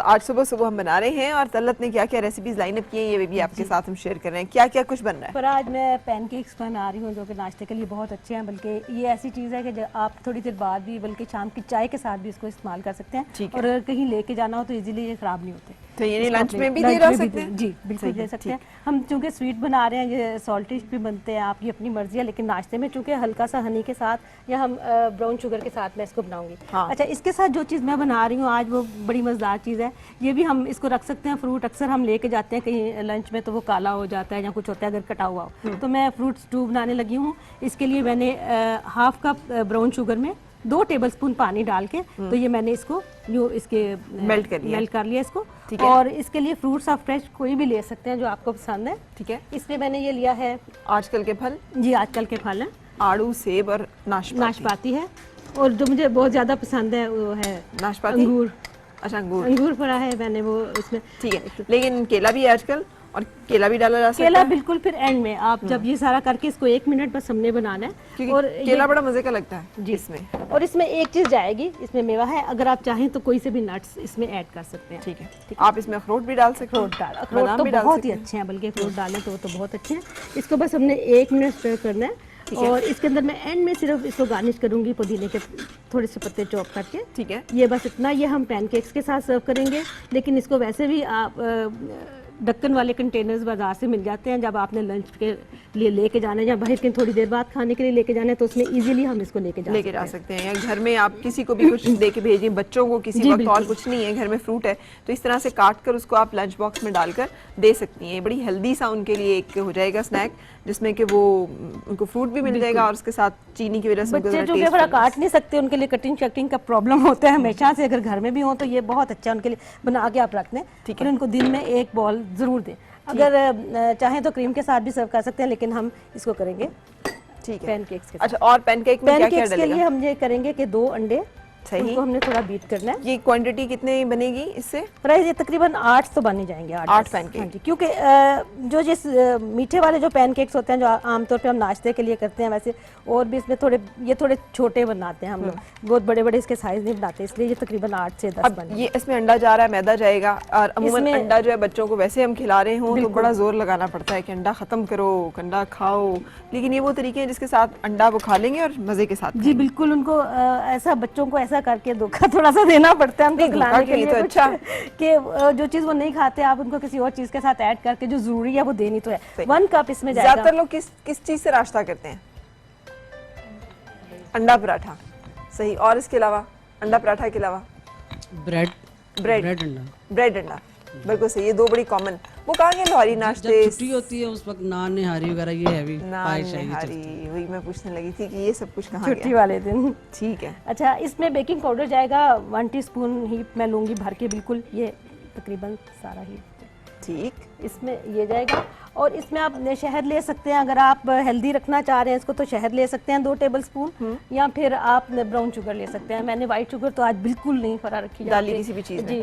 आज सुबह हम बना रहे हैं और तलत ने क्या क्या रेसिपीज लाइन अप की हैं ये भी आपके साथ हम शेयर कर रहे हैं। क्या क्या कुछ बन रहा है? पर आज मैं पैनकेक्स बना रही हूँ जो कि नाश्ते के लिए बहुत अच्छे हैं, बल्कि ये ऐसी चीज़ है कि आप थोड़ी देर बाद भी, बल्कि शाम की चाय के साथ भी इसको इस्तेमाल कर सकते हैं, और अगर कहीं लेके जाना हो तो इजीली ये ख़राब नहीं होते। तो ये लंच में भी दिए जा सकते हैं? जी बिल्कुल दे सकते हैं। हम चूँकि स्वीट बना रहे हैं, ये सॉल्टिश भी बनते हैं, आपकी अपनी मर्जी है, लेकिन नाश्ते में चूँकि हल्का सा हनी के साथ या हम ब्राउन शुगर के साथ मैं इसको बनाऊंगी। हाँ। अच्छा, इसके साथ जो चीज़ मैं बना रही हूँ आज वो बड़ी मज़ेदार चीज़ है। ये भी हम इसको रख सकते हैं। फ्रूट अक्सर हम लेके जाते हैं कहीं लंच में तो वो काला हो जाता है या कुछ होता है अगर कटा हुआ हो, तो मैं फ्रूट स्टू बनाने लगी हूँ। इसके लिए मैंने हाफ कप ब्राउन शुगर में 2 टेबलस्पून पानी डाल के, तो ये मैंने इसको जो इसके मेल्ट कर लिया इसको। और इसके लिए फ्रूट्स आप फ्रेश कोई भी ले सकते हैं जो आपको पसंद है। ठीक है। इसमें मैंने ये लिया है आजकल के फल? जी, आजकल के फल हैं, आड़ू, सेब और नाशपाती है, और जो मुझे बहुत ज्यादा पसंद है वो है नाशपाती, अंगूर। अच्छा, अंगूर पड़ा है मैंने वो इसमें। ठीक है, लेकिन केला भी है आजकल, और केला भी डाला जा सकता है? केला बिल्कुल फिर एंड में, आप जब ये सारा करके इसको 1 मिनट बस हमने बनाना है। और केला बड़ा मजे का लगता है जी इसमें। और इसमें एक चीज जाएगी, इसमें मेवा है, अगर आप चाहें तो कोई से भी नट्स इसमें ऐड कर सकते हैं। ठीक है, आप इसमें अखरोट भी डाल सकते हैं। अखरोट तो बहुत ही अच्छे हैं, बल्कि अखरोट डालें तो बहुत अच्छे हैं। इसको बस हमने 1 मिनट स्टर करना है, ठीक है। और इसके अंदर मैं एंड में सिर्फ इसको गार्निश करूंगी पुदीने के थोड़े से पत्ते चॉप करके। ठीक है। ये बस इतना, ये हम पैनकेक्स के साथ सर्व करेंगे, लेकिन इसको वैसे भी आप ढक्कन वाले कंटेनर्स बाजार से मिल जाते हैं। जब आपने लंच के लिए लेके जाना है या बाहर के थोड़ी देर बाद खाने के लिए लेके जाना है तो उसमें इजीली हम इसको लेके जा सकते हैं। या घर में आप किसी को भी कुछ दे के भेजिए, बच्चों को किसी जी, वक्त और बिल्कुल। कुछ नहीं है, घर में फ्रूट है तो इस तरह से काट कर उसको आप लंच बॉक्स में डालकर दे सकती हैं। बड़ी हेल्दी सा उनके लिए एक हो जाएगा स्नैक, जिसमें कि वो उनको फ्रूट भी मिल जाएगा और उसके साथ चीनी की वजह से उनको बच्चे ज़रा जो कि taste थोड़ा बनेगा। काट नहीं सकते, उनके लिए कटिंग शटिंग का प्रॉब्लम होता है हमेशा से। अगर घर में भी हो तो ये बहुत अच्छा उनके लिए बना के आप रख दें। ठीक और है। उनको दिन में एक बॉल ज़रूर दें। अगर चाहें तो क्रीम के साथ भी सर्व कर सकते हैं, लेकिन हम इसको करेंगे ठीक है। पैनकेक्स के साथ। अच्छा, और पैनकेक में क्या क्या पैनकेक्स के लिए डलेगा? हम ये करेंगे कि 2 अंडे, सही। उनको हमने थोड़ा बीट करना है। ये क्वांटिटी कितनी बनेगी इससे? प्राइस ये तकरीबन 8 तो बन ही जाएंगे। 8 पैनकेक। हाँ जी, क्योंकि जो जिस मीठे वाले जो पैनकेक्स होते हैं जो आमतौर पे हम नाश्ते के लिए करते हैं, वैसे और भी इसमें थोड़े छोटे बनाते हैं हम लोग, बहुत बड़े बड़े इसके साइज नहीं बनाते, इसलिए ये तकरीबन 8 से 10 अब बन। ये इसमें अंडा जा रहा है, मैदा जाएगा, और अमूमन इसमें- अंडा जो है बच्चों को वैसे हम खिला रहे हों तो बिल्कुल। बड़ा जोर लगाना पड़ता है कि अंडा खत्म करो, अंडा खाओ, लेकिन ये वो तरीके हैं जिसके साथ अंडा वो खा लेंगे और मजे के साथ। जी बिल्कुल, उनको ऐसा बच्चों को ऐसा करके धोखा थोड़ा सा देना पड़ता है उनको नहीं, खिलाने धोखा के के लिए लिए तो कुछ, अच्छा। कि जो चीज़ वो नहीं खाते आप उनको किसी और चीज़ के साथ ऐड करके जो ज़रूरी है वो देनी तो है। सही। 1 कप इसमें जाएगा। ज्यादातर लोग किस चीज से नाश्ता करते हैं? अंडा पराठा। सही। और इसके अलावा, अंडा पराठा के अलावा ब्रेड ब्रेड ब्रेड अंडा। ब्रेड अंडा, बिल्कुल सही। ये 2 बड़ी कॉमन। वो कहाँ गए लोहरी नाश्ते? जब छुट्टी होती है उस वक्त नान निहारी वगैरह ये हैवी नान निहारी, वही मैं पूछने लगी थी कि ये सब कुछ कहाँ छुट्टी गया? वाले दिन। ठीक है। अच्छा, इसमें बेकिंग पाउडर जाएगा 1 टीस्पून ही मैं लूँगी भर के, बिल्कुल ये तकरीबन सारा ही ठीक। इसमें ये जाएगा। और इसमें आप शहद ले सकते हैं, अगर आप हेल्दी रखना चाह रहे हैं इसको तो शहद ले सकते हैं 2 टेबलस्पून, या फिर आप ब्राउन शुगर ले सकते हैं। मैंने वाइट शुगर तो आज बिल्कुल नहीं फरा रखी डाली किसी भी चीज़ में। जी,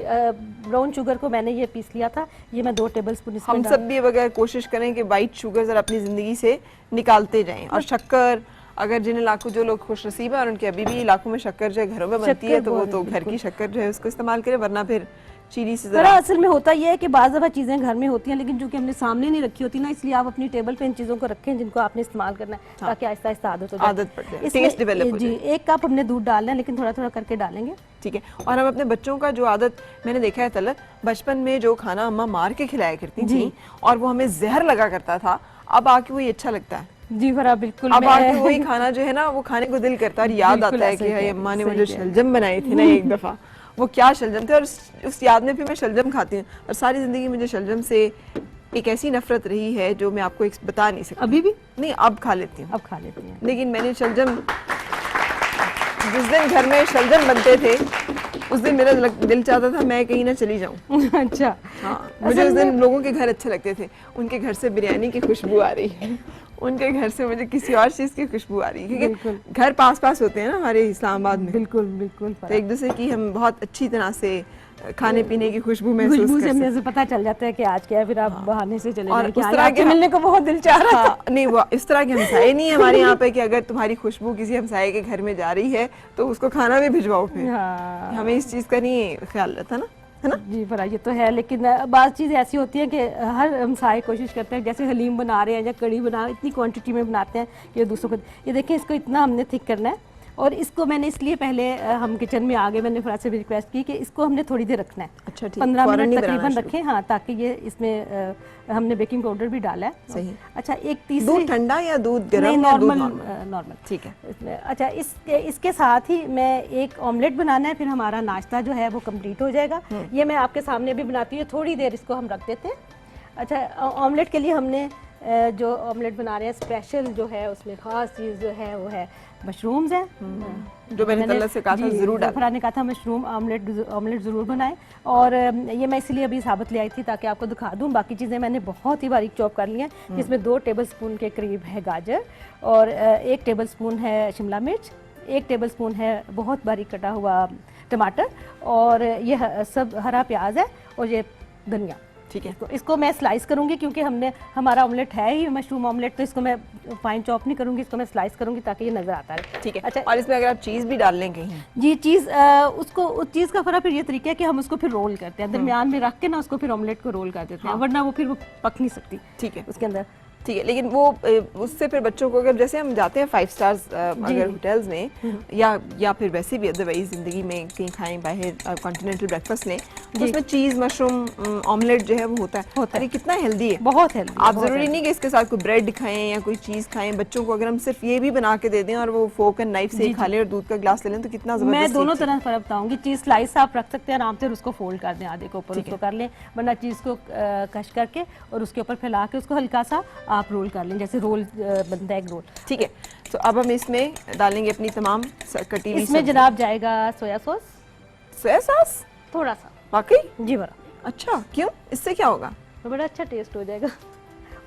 ब्राउन शुगर को मैंने ये पीस लिया था, ये मैं 2 टेबलस्पून इसमें हम सब भी अगर कोशिश करें कि वाइट शुगर जरा अपनी ज़िंदगी से निकालते जाएं, और शक्कर, अगर जिन इलाकों जो लोग खुश नसीब है और उनके अभी भी इलाकों में शक्कर जो है घरों में बनती है, तो वो तो घर की शक्कर जो है उसको इस्तेमाल करें, वरना फिर चीनी से जरा ज़रा। असल में होता यह है कि बाज़ दफ़ा चीज़ें घर में होती हैं, लेकिन जो कि हमने सामने नहीं रखी होती ना, इसलिए आप अपनी टेबल पे इन चीज़ों को रखें जिनको आपने इस्तेमाल करना है, ताकि आहिस्ता आहिस्ता आदत हो जाए। आदत पड़ जाए, इसमें- टेस्ट डेवलप हो जी, जाए। 1 कप हमने दूध डालना है, लेकिन थोड़ा थोड़ा करके डालेंगे। ठीक है। और हम अपने बच्चों का जो आदत, मैंने देखा है तलत, बचपन में जो खाना अम्मा मार के खिलाया करती थी और वो हमें जहर लगा करता था, अब आके वही अच्छा लगता है। जी फरा, बिल्कुल। अब मैं- आके वही खाना जो है ना वो खाने को दिल करता है, और याद बिल्कुल आता है ऐसा कि ही हाय है, अम्मा ने सही मुझे है। शलजम बनाए थे ना एक दफ़ा, वो क्या शलजम थे, और उस याद में फिर मैं शलजम खाती हूँ। और सारी ज़िंदगी मुझे शलजम से एक ऐसी नफरत रही है जो मैं आपको बता नहीं सकती। अभी भी नहीं, अब खा लेती हूँ, अब खा लेती हैं। लेकिन मैंने शलजम, जिस दिन घर में शलजम बनते थे उस दिन मेरा दिल चाहता था मैं कहीं ना चली जाऊं। अच्छा, हाँ, मुझे उस दिन लोगों के घर अच्छे लगते थे, उनके घर से बिरयानी की खुशबू आ रही है, उनके घर से मुझे किसी और चीज़ की खुशबू आ रही है, क्योंकि घर पास पास होते हैं ना हमारे इस्लामाबाद में, बिल्कुल बिल्कुल तो एक दूसरे की हम बहुत अच्छी तरह से खाने पीने की खुशबू महसूस खुशबू कर से सकते हैं। मुझे पता चल जाता है कि आज क्या है, फिर आप बहाने से चले और जाएं कि उस आज तरह आपसे के- मिलने को बहुत दिल चाह रहा है। हाँ, नहीं, वो इस तरह के हमसाए नहीं है हमारे यहाँ पे कि अगर तुम्हारी खुशबू किसी हमसाए के घर में जा रही है तो उसको खाना भी भिजवाओ फिर। हाँ। हमें इस चीज़ का नहीं ख्याल रहता ना, है ना? जी फरा, ये तो है, लेकिन बाज़ चीज़ें ऐसी होती हैं कि हर हमसाए कोशिश करते हैं, जैसे हलीम बना रहे हैं या कड़ी बना, इतनी क्वांटिटी में बनाते हैं कि दूसरों को, ये देखें इसको इतना हमने थिक करना है, और इसको मैंने इसलिए पहले हम किचन में आ गए, मैंने फराज से भी रिक्वेस्ट की कि इसको हमने थोड़ी देर रखना है। अच्छा, ठीक। 15 फौरन मिनट नहीं बनाना तकरीबन शुरू। रखें, हाँ, ताकि ये इसमें हमने बेकिंग पाउडर भी डाला है। सही। अच्छा, एक तीसरी, दूध ठंडा या दूध गरम नहीं, या दूध नॉर्मल नॉर्मल? नॉर्मल, ठीक है। इसमें अच्छा, इसके साथ ही मैं एक ऑमलेट बनाना है, फिर हमारा नाश्ता जो है वो कंप्लीट हो जाएगा। ये मैं आपके सामने भी बनाती हूँ, थोड़ी देर इसको हम रख देते हैं। अच्छा, ऑमलेट के लिए हमने जो ऑमलेट बना रहे हैं स्पेशल जो है, उसमें ख़ास चीज़ जो है वो है मशरूम्स हैं, जो मैंने तलत से कहा था ज़रूर डाल। फरहान ने कहा था मशरूम ऑमलेट ज़रूर बनाएं, और ये मैं इसलिए अभी साबित ले आई थी ताकि आपको दिखा दूं। बाकी चीज़ें मैंने बहुत ही बारीक चॉप कर ली हैं, जिसमें 2 टेबलस्पून के करीब है गाजर, और 1 टेबलस्पून है शिमला मिर्च, 1 टेबलस्पून है बहुत बारीक कटा हुआ टमाटर, और ये सब हरा प्याज है, और ये धनिया। ठीक है। इसको मैं स्लाइस करूंगी, क्योंकि हमारा ऑमलेट है ही मशरूम ऑमलेट, तो इसको मैं फाइन चॉप नहीं करूंगी, इसको मैं स्लाइस करूंगी ताकि ये नजर आता रहे। ठीक है। अच्छा, और इसमें अगर आप चीज़ भी डाल लें कहीं, जी चीज़ उस चीज़ का फर्क फिर ये तरीका है कि हम उसको फिर रोल करते हैं, दरमियान में रख के ना उसको फिर ऑमलेट को रोल कर देते हैं, वरना वो फिर वो पक नहीं सकती ठीक है। उसके अंदर। ठीक है, लेकिन वो उससे फिर बच्चों को अगर जैसे हम जाते हैं 5 स्टार्स अगर होटल्स में या फिर वैसे भी अदरवाइज ज़िंदगी में कहीं खाएं बाहर कॉन्टिनेंटल ब्रेकफास्ट लें तो उसमें चीज़ मशरूम ऑमलेट जो है वो होता है। अरे कितना हेल्दी है, बहुत हेल्दी। आप ज़रूरी नहीं कि इसके साथ कोई ब्रेड खाएं या कोई चीज़ खाएं। बच्चों को अगर हम सिर्फ ये भी बना के दे दें और वो फोक एंड नाइफ से खा लें और दूध का ग्लास ले लें तो कितना ज़बरदस्त। मैं दोनों तरह फर्क बताऊंगी। चीज़ स्लाइस आप रख सकते हैं आराम से और उसको फोल्ड कर दें, आधे को ऊपर उसको कर लें, वरना चीज़ को कश करके और उसके ऊपर फैला के उसको हल्का सा आप रोल कर लें, जैसे रोल बनता है एग रोल। ठीक है, तो अब हम इसमें डालेंगे अपनी तमाम कटी हुई इसमें जनाब जाएगा सोया सॉस, सोया सॉस थोड़ा सा। वाकई? जी बड़ा। अच्छा, क्यों? इससे क्या होगा? तो बड़ा अच्छा टेस्ट हो जाएगा।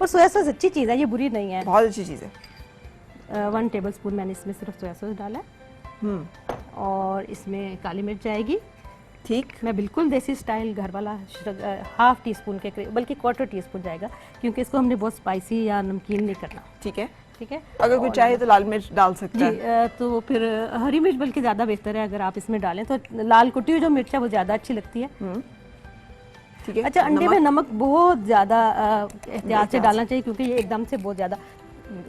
और सोया सॉस अच्छी चीज़ है, ये बुरी नहीं है। बहुत अच्छी चीज़ है। 1 टेबलस्पून मैंने इसमें सिर्फ सोया सॉस डाला है और इसमें काली मिर्च जाएगी। ठीक, मैं बिल्कुल देसी स्टाइल घर वाला 1/2 टीस्पून के करीब, बल्कि 1/4 टीस्पून जाएगा, क्योंकि इसको हमने बहुत स्पाइसी या नमकीन नहीं करना। ठीक है, ठीक है। अगर कोई चाहे तो लाल मिर्च डाल सकता है। जी, तो फिर हरी मिर्च बल्कि ज़्यादा बेहतर है अगर आप इसमें डालें तो। लाल कुटी हुई जो मिर्च है वो ज़्यादा अच्छी लगती है। ठीक है। अच्छा, अंडे में नमक बहुत ज़्यादा एहतियात से डालना चाहिए, क्योंकि ये एकदम से बहुत ज़्यादा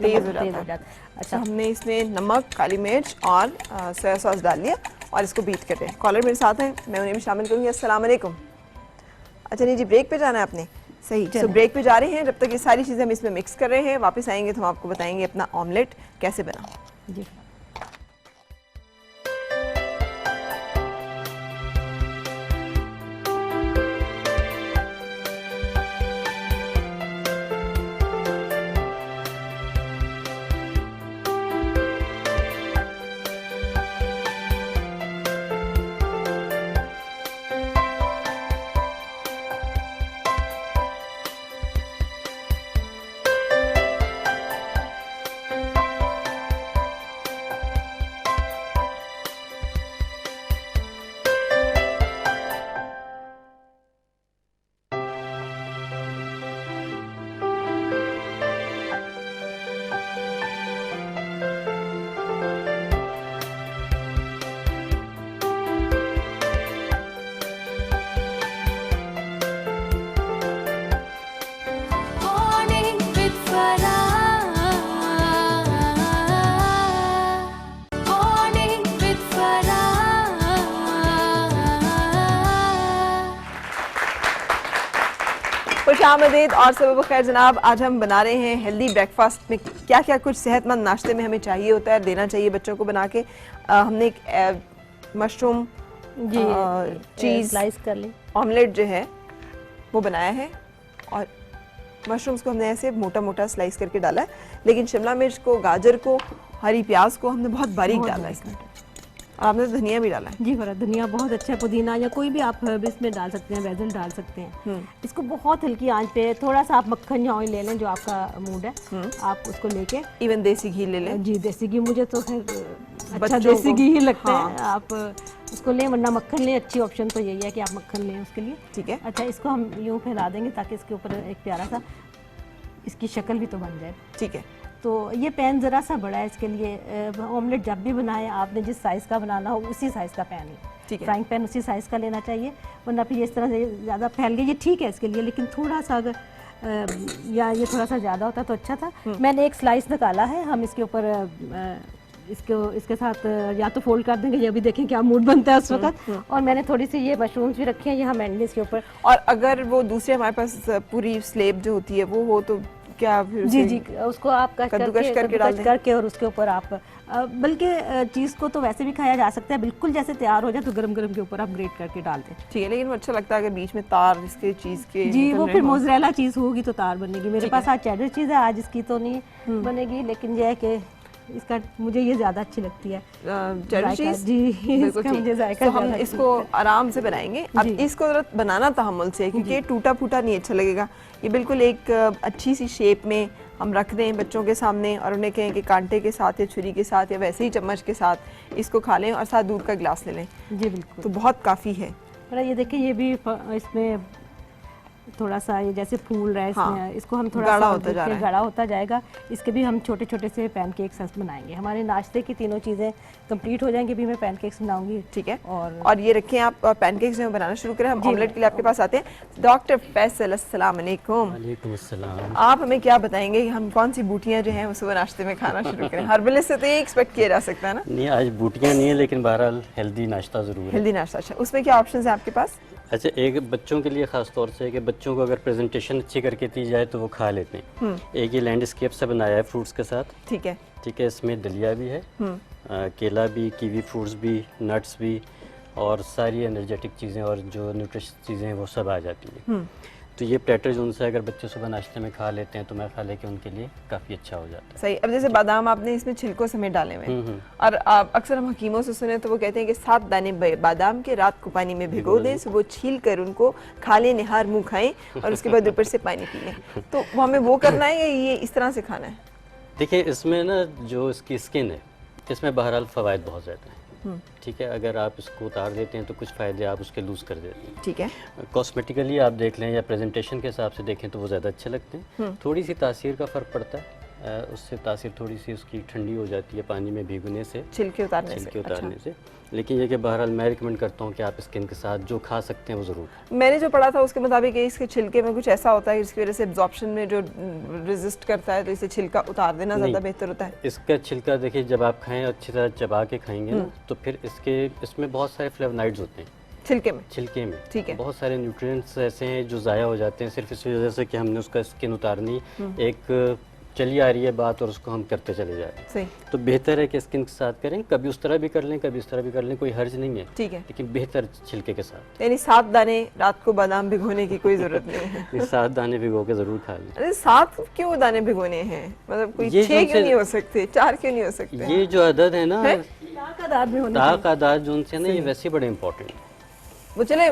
तेज हो जाता है। अच्छा, हमने इसमें नमक, काली मिर्च और सोया सॉस डाल लिया और इसको बीट कर रहे हैं। कॉलर मेरे साथ हैं, मैं उन्हें भी शामिल करूँगी। अस्सलाम वालेकुम। अच्छा नहीं जी, ब्रेक पे जाना है आपने? सही, तो ब्रेक पे जा रहे हैं। जब तक ये सारी चीज़ें हम इसमें मिक्स कर रहे हैं, वापस आएंगे तो हम आपको बताएंगे अपना ऑमलेट कैसे बना। जी। खुशामदीद और सबब खैर जनाब। आज हम बना रहे हैं हेल्दी ब्रेकफास्ट में क्या क्या कुछ सेहतमंद नाश्ते में हमें चाहिए होता है, देना चाहिए बच्चों को बना के। हमने एक मशरूम जी चीज़ स्लाइस कर लें, ऑमलेट जो है वो बनाया है और मशरूम्स को हमने ऐसे मोटा मोटा स्लाइस करके डाला है, लेकिन शिमला मिर्च को, गाजर को, हरी प्याज को हमने बहुत बारीक डाला है इसमें, और आपने धनिया भी डाला है। जी फरा, धनिया बहुत अच्छा है, पुदीना या कोई भी आप हर्ब इसमें डाल सकते हैं, बेसल डाल सकते हैं। इसको बहुत हल्की आंच पे, थोड़ा सा आप मक्खन या ऑयल ले लें जो आपका मूड है, आप उसको लेके, इवन देसी घी ले लें। जी देसी घी, मुझे तो खैर अच्छा बच्चों देसी को- घी ही लगता हाँ। है। आप उसको लें, वरना मक्खन लें। अच्छी ऑप्शन तो यही है कि आप मक्खन लें उसके लिए। ठीक है, अच्छा, इसको हम यूँ फैला देंगे ताकि इसके ऊपर एक प्यारा सा इसकी शक्ल भी तो बन जाए। ठीक है। तो ये पैन ज़रा सा बड़ा है इसके लिए। ऑमलेट जब भी बनाए आपने जिस साइज़ का बनाना हो उसी साइज़ का पैन ही, ठीक है। फ्राइंग पैन उसी साइज़ का लेना चाहिए, वरना फिर इस तरह से ज़्यादा फैल गया। ये ठीक है इसके लिए, लेकिन थोड़ा सा अगर या ये थोड़ा सा ज़्यादा होता तो अच्छा था। मैंने एक स्लाइस निकाला है, हम इसके ऊपर इसके साथ या तो फोल्ड कर देंगे, ये भी देखें क्या मूड बनता है उस वक्त। और मैंने थोड़ी सी ये मशरूम्स भी रखी हैं, ये हम एंड इसके ऊपर। और अगर वो दूसरे हमारे पास पूरी स्लेब जो होती है वो हो तो क्या फिर जी उसे- जी, उसको आप कट कद्दूकश करके डाल दें। करके और उसके ऊपर आप बल्कि चीज़ को तो वैसे भी खाया जा सकता है, बिल्कुल जैसे तैयार हो जाए तो गरम गरम के ऊपर आप ग्रेट करके डाल दें। ठीक है, लेकिन वो अच्छा लगता है कि बीच में तार इसके चीज़ के जी, निकल वो रहे फिर हों। मोज़रेला चीज़ होगी तो तार बनेगी। मेरे पास आज चेडर चीज़ है, आज इसकी तो नहीं बनेगी, लेकिन यह है कि इसका मुझे ये ज़्यादा अच्छी लगती है। चेडर जायका, चीज़ जी, बिल्कुल इसका ठीक। मुझे जायका तो हम ज़्यादा इसको आराम से बनाएंगे। अब जी। इसको ज़रा बनाना तहम्मुल से, क्योंकि ये टूटा फूटा नहीं अच्छा लगेगा। ये बिल्कुल एक अच्छी सी शेप में हम रख दें बच्चों के सामने और उन्हें कहें कि कांटे के साथ या छुरी के साथ या वैसे ही चम्मच के साथ इसको खा लें और साथ दूध का गिलास ले लें, जी बिल्कुल। तो बहुत काफ़ी है। और ये देखिए, ये भी इसमें थोड़ा सा ये जैसे फूल रहा है इसमें, हाँ, इसको हम थोड़ा गाढ़ा सा होता जा रहा है। गाढ़ा होता जाएगा। इसके भी हम छोटे छोटे से पैनकेक्स बनाएंगे। हमारे नाश्ते की तीनों चीज़ें कंप्लीट हो जाएंगी, भी मैं पैनकेक्स बनाऊंगी। ठीक है, और ये रखें आप पैनकेक्स जो बनाना शुरू करें। हम ऑमलेट के लिए आपके पास आते हैं। डॉक्टर फैसल, अस्सलाम वालेकुम। वालेकुम अस्सलाम। आप हमें क्या बताएंगे कि हम कौन सी बूटियां जो हैं वो सुबह नाश्ते में खाना शुरू करें? हर्बलिस्ट से तो ये एक्सपेक्ट किया जा सकता है ना। नहीं, आज बूटियाँ नहीं है, लेकिन बहरहाल हेल्दी नाश्ता ज़रूर है। हेल्दी नाश्ता। अच्छा, उसमें क्या ऑप्शंस हैं आपके पास? अच्छा, एक बच्चों के लिए ख़ास तौर से कि बच्चों को अगर प्रेजेंटेशन अच्छी करके दी जाए तो वो खा लेते हैं। एक ये लैंडस्केप से बनाया है फ्रूट्स के साथ। ठीक है। ठीक है, इसमें दलिया भी है, केला भी, कीवी फ्रूट्स भी, नट्स भी, और सारी एनर्जेटिक चीज़ें और जो न्यूट्रिश चीज़ें हैं वो सब आ जाती हैं। तो ये प्लेटर जो उनसे अगर बच्चे सुबह नाश्ते में खा लेते हैं तो मैं खा लेके उनके लिए काफ़ी अच्छा हो जाता है। सही। अब जैसे बादाम आपने इसमें छिलकों समेत डाले हुए हैं, और अक्सर हम हकीमों से सुने तो वो कहते हैं कि 7 दाने बादाम के रात को पानी में भिगो दें, सुबह छील कर उनको खा लें, निहार मुंह खाएं, और उसके बाद ऊपर से पानी पी लें। तो वो हमें वो करना है या ये इस तरह से खाना है? देखिए, इसमें ना जो इसकी स्किन है, इसमें बहरहाल फ़वाइद बहुत ज़्यादा हैं। ठीक है, अगर आप इसको उतार देते हैं तो कुछ फ़ायदे आप उसके लूज़ कर देते हैं। ठीक है। कॉस्मेटिकली आप देख लें या प्रेजेंटेशन के हिसाब से देखें तो वो ज़्यादा अच्छे लगते हैं। थोड़ी सी तासीर का फ़र्क पड़ता है, उससे तासीर थोड़ी सी उसकी ठंडी हो जाती है पानी में भीगने से, छिलके उतारने छिलके उतारने से। लेकिन ये कि बहरहाल मैं रिकमेंड करता हूँ कि आप स्किन के साथ जो खा सकते हैं वो ज़रूर। मैंने जो पढ़ा था उसके मुताबिक इसके छिलके में कुछ ऐसा होता है जिसकी वजह से एब्जॉर्प्शन में जो रेजिस्ट करता है, तो इसे छिलका उतार देना ज़्यादा बेहतर होता है। इसका छिलका देखिए, जब आप खाएं अच्छी तरह चबा के खाएंगे ना, तो फिर इसमें बहुत सारे फ्लेवोनाइड्स होते हैं छिलके में। ठीक है। बहुत सारे न्यूट्रिएंट्स ऐसे हैं जो ज़ाया हो जाते हैं सिर्फ इस वजह से कि हमने उसका स्किन उतारनी एक चली आ रही है बात और उसको हम करते चले जा रहे हैं। सही। तो बेहतर है कि स्किन के साथ करें, कभी उस तरह भी कर लें, कभी इस तरह भी कर लें, कोई हर्ज नहीं है। ठीक है। लेकिन बेहतर छिलके के साथ। यानी 7 दाने रात को बादाम भिगोने की कोई जरूरत नहीं है। 7 दाने भिगो के ज़रूर खा लें। अरे 7 क्यों दाने भिगोने हैं? मतलब कोई ये 6 क्यों नहीं हो सकते, 4 क्यों नहीं हो सकते? ये जो अदद है ना, ताक़त जो उनसे ना, ये वैसे बड़े इंपॉर्टेंट है। वो चले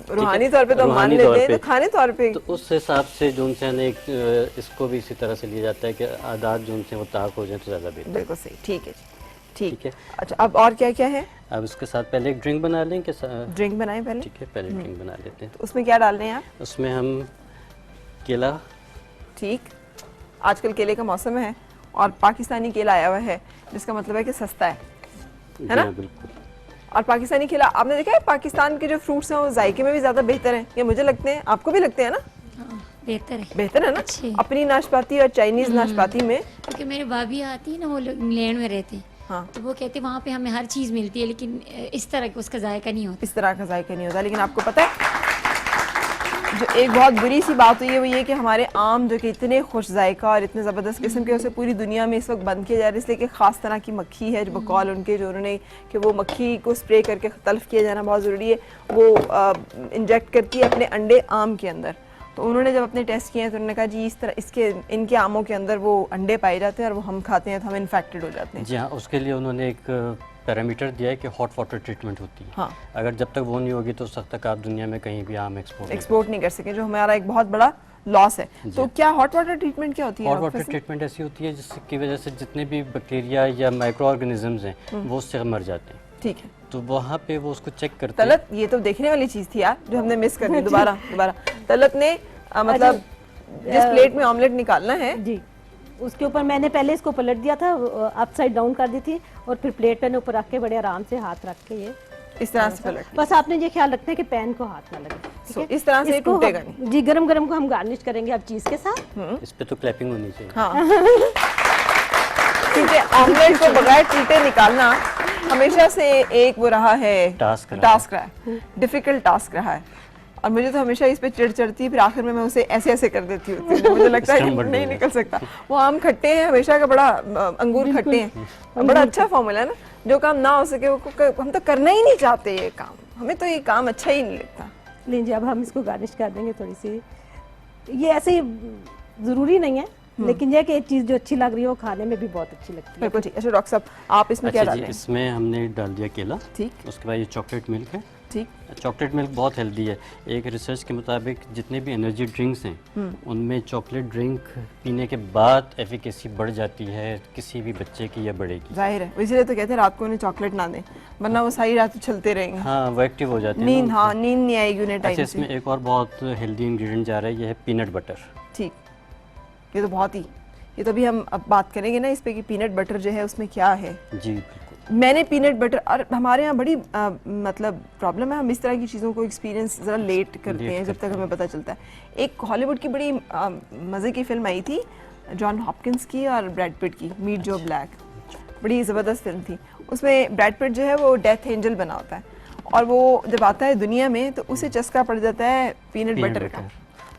रूहानी तौर पे तो हम मान लेते हैं, तो खाने तौर पे तो उस हिसाब से जो उनसे एक इसको भी इसी तरह से लिया जाता है कि आदात जो उनसे वो ताक हो जाए तो ज़्यादा बेहतर। बिल्कुल सही। ठीक है, ठीक है। अच्छा, अब और क्या क्या है? अब इसके साथ पहले एक ड्रिंक बना लें कि ड्रिंक बनाएं पहले? ठीक है, पहले ड्रिंक बना लेते हैं। तो उसमें क्या डाल रहे हैं आप? उसमें हम केला। ठीक, आजकल केले का मौसम है और पाकिस्तानी केला आया हुआ है, जिसका मतलब है कि सस्ता है ना? बिल्कुल। और पाकिस्तानी केला आपने देखा है, पाकिस्तान के जो फ्रूट्स हैं वो जायके में भी ज़्यादा बेहतर हैं, ये मुझे लगते हैं। आपको भी लगते हैं ना? बेहतर है ना? अपनी नाशपाती और चाइनीज़ नाशपाती में। क्योंकि मेरे भाभी आती है ना, वो लोग इंग्लैंड में रहते हैं। हाँ। तो वो कहते हैं वहाँ पे हमें हर चीज़ मिलती है, लेकिन इस तरह का उसका जायका नहीं होता। इस तरह का जायका नहीं होता। लेकिन आपको पता है जो एक बहुत बुरी सी बात हुई है वो ये कि हमारे आम जो कि इतने खुश जायका और इतने ज़बरदस्त किस्म के उसे पूरी दुनिया में इस वक्त बंद किए जा रहे हैं, इसलिए कि ख़ास तरह की मक्खी है जो बकौल उनके, जो उन्होंने कि वो मक्खी को स्प्रे करके तल्फ किया जाना बहुत ज़रूरी है। वो इंजेक्ट करती है अपने अंडे आम के अंदर। तो उन्होंने जब अपने टेस्ट किए हैं तो उन्होंने कहा जी इस तरह इनके आमों के अंदर वो अंडे पाए जाते हैं और वो हम खाते हैं तो हम इन्फेक्टेड हो जाते हैं। जी हाँ, उसके लिए उन्होंने एक पैरामीटर दिया है कि हॉट वाटर ट्रीटमेंट होती है। हाँ। अगर जब तक वो नहीं होगी तो उस वक्त तक आप दुनिया में कहीं भी आम एक्सपोर्ट नहीं कर सकें, जो हमारा एक बहुत बड़ा लॉस है। तो क्या हॉट वाटर ट्रीटमेंट क्या होती है? हॉट वाटर ट्रीटमेंट ऐसी होती है जिसकी वजह से जितने भी बैक्टीरिया या माइक्रो ऑर्गेनिजम्स हैं वो उससे मर जाते हैं। ठीक है। तो वहाँ पे वो उसको चेक करते हैं। तलत, ये तो देखने वाली चीज़ थी यार जो हमने मिस कर दी। दोबारा तलत ने मतलब जिस प्लेट में ऑमलेट निकालना है जी, उसके ऊपर मैंने पहले इसको पलट दिया था, अपसाइड डाउन कर दी थी, और फिर प्लेट मैंने ऊपर रख के बड़े आराम से हाथ रख के ये इस तरह से पलट। बस आपने ये ख्याल रखना है कि पैन को हाथ ना लगे। ठीक है? इस तरह से ये टूटेगा नहीं। जी, गरम गरम को हम गार्निश करेंगे अब चीज के साथ। इस पे तो क्लैपिंग होनी चाहिए। हाँ। क्योंकि ऑमलेट को बगैर टूटे निकालना हमेशा से एक वो रहा है, टास्क रहा है, डिफिकल्ट टास्क रहा है। और मुझे तो हमेशा इस पे चिढ़ चढ़ती है, फिर आखिर में मैं उसे ऐसे ऐसे कर देती हूँ। मुझे लगता है कि नहीं निकल सकता। वो आम खट्टे हैं हमेशा का, बड़ा अंगूर खट्टे हैं, बड़ा अच्छा फॉर्मूला है ना। जो काम ना हो सके वो हम तो करना ही नहीं चाहते ये काम, हमें तो ये काम अच्छा ही नहीं लगता। लीजिए अब हम इसको गार्निश कर देंगे थोड़ी सी। ये ऐसे ज़रूरी नहीं है, लेकिन यह कि एक चीज़ जो अच्छी लग रही है वो खाने में भी बहुत अच्छी लगती है। अच्छा डॉक्टर साहब, आप इसमें क्या डाल रहे हैं? इसमें हमने डाल दिया केला। ठीक। उसके बाद ये चॉकलेट मिल्क है, ठीक। चॉकलेट मिल्क बहुत हेल्दी है। एक रिसर्च के मुताबिक जितने भी एनर्जी ड्रिंक्स हैं उनमें चॉकलेट ड्रिंक पीने के बाद एफिकेसी बढ़ जाती है किसी भी बच्चे की या बड़े की। जाहिर है, इसलिए तो कहते हैं रात को उन्हें चॉकलेट ना दें, वरना वो सारी रात चलते रहेंगे। हाँ, वो एक्टिव हो जाते हैं नींद, ना। हाँ नींद नहीं आएगी उन्हें अच्छा, टाइम इसमें से। एक और बहुत हेल्दी इंग्रेडिएंट जा रहा है, ये है पीनट बटर। ठीक, ये तो बहुत ही, ये तो अभी हम अब बात करेंगे ना इस पे कि पीनट बटर जो है उसमें क्या है। जी बिल्कुल। मैंने पीनट बटर, और हमारे यहाँ बड़ी मतलब प्रॉब्लम है, हम इस तरह की चीज़ों को एक्सपीरियंस ज़रा लेट करते हैं जब तक हमें पता चलता है। एक हॉलीवुड की बड़ी मज़े की फिल्म आई थी जॉन हॉपकिंस की और ब्रैड पिट की, मीट जो ब्लैक, बड़ी ज़बरदस्त फिल्म थी। उसमें ब्रैड पिट जो है वो डेथ एंजल बना होता है और वो जब आता है दुनिया में तो उसे चस्का पड़ जाता है पीनट बटर का,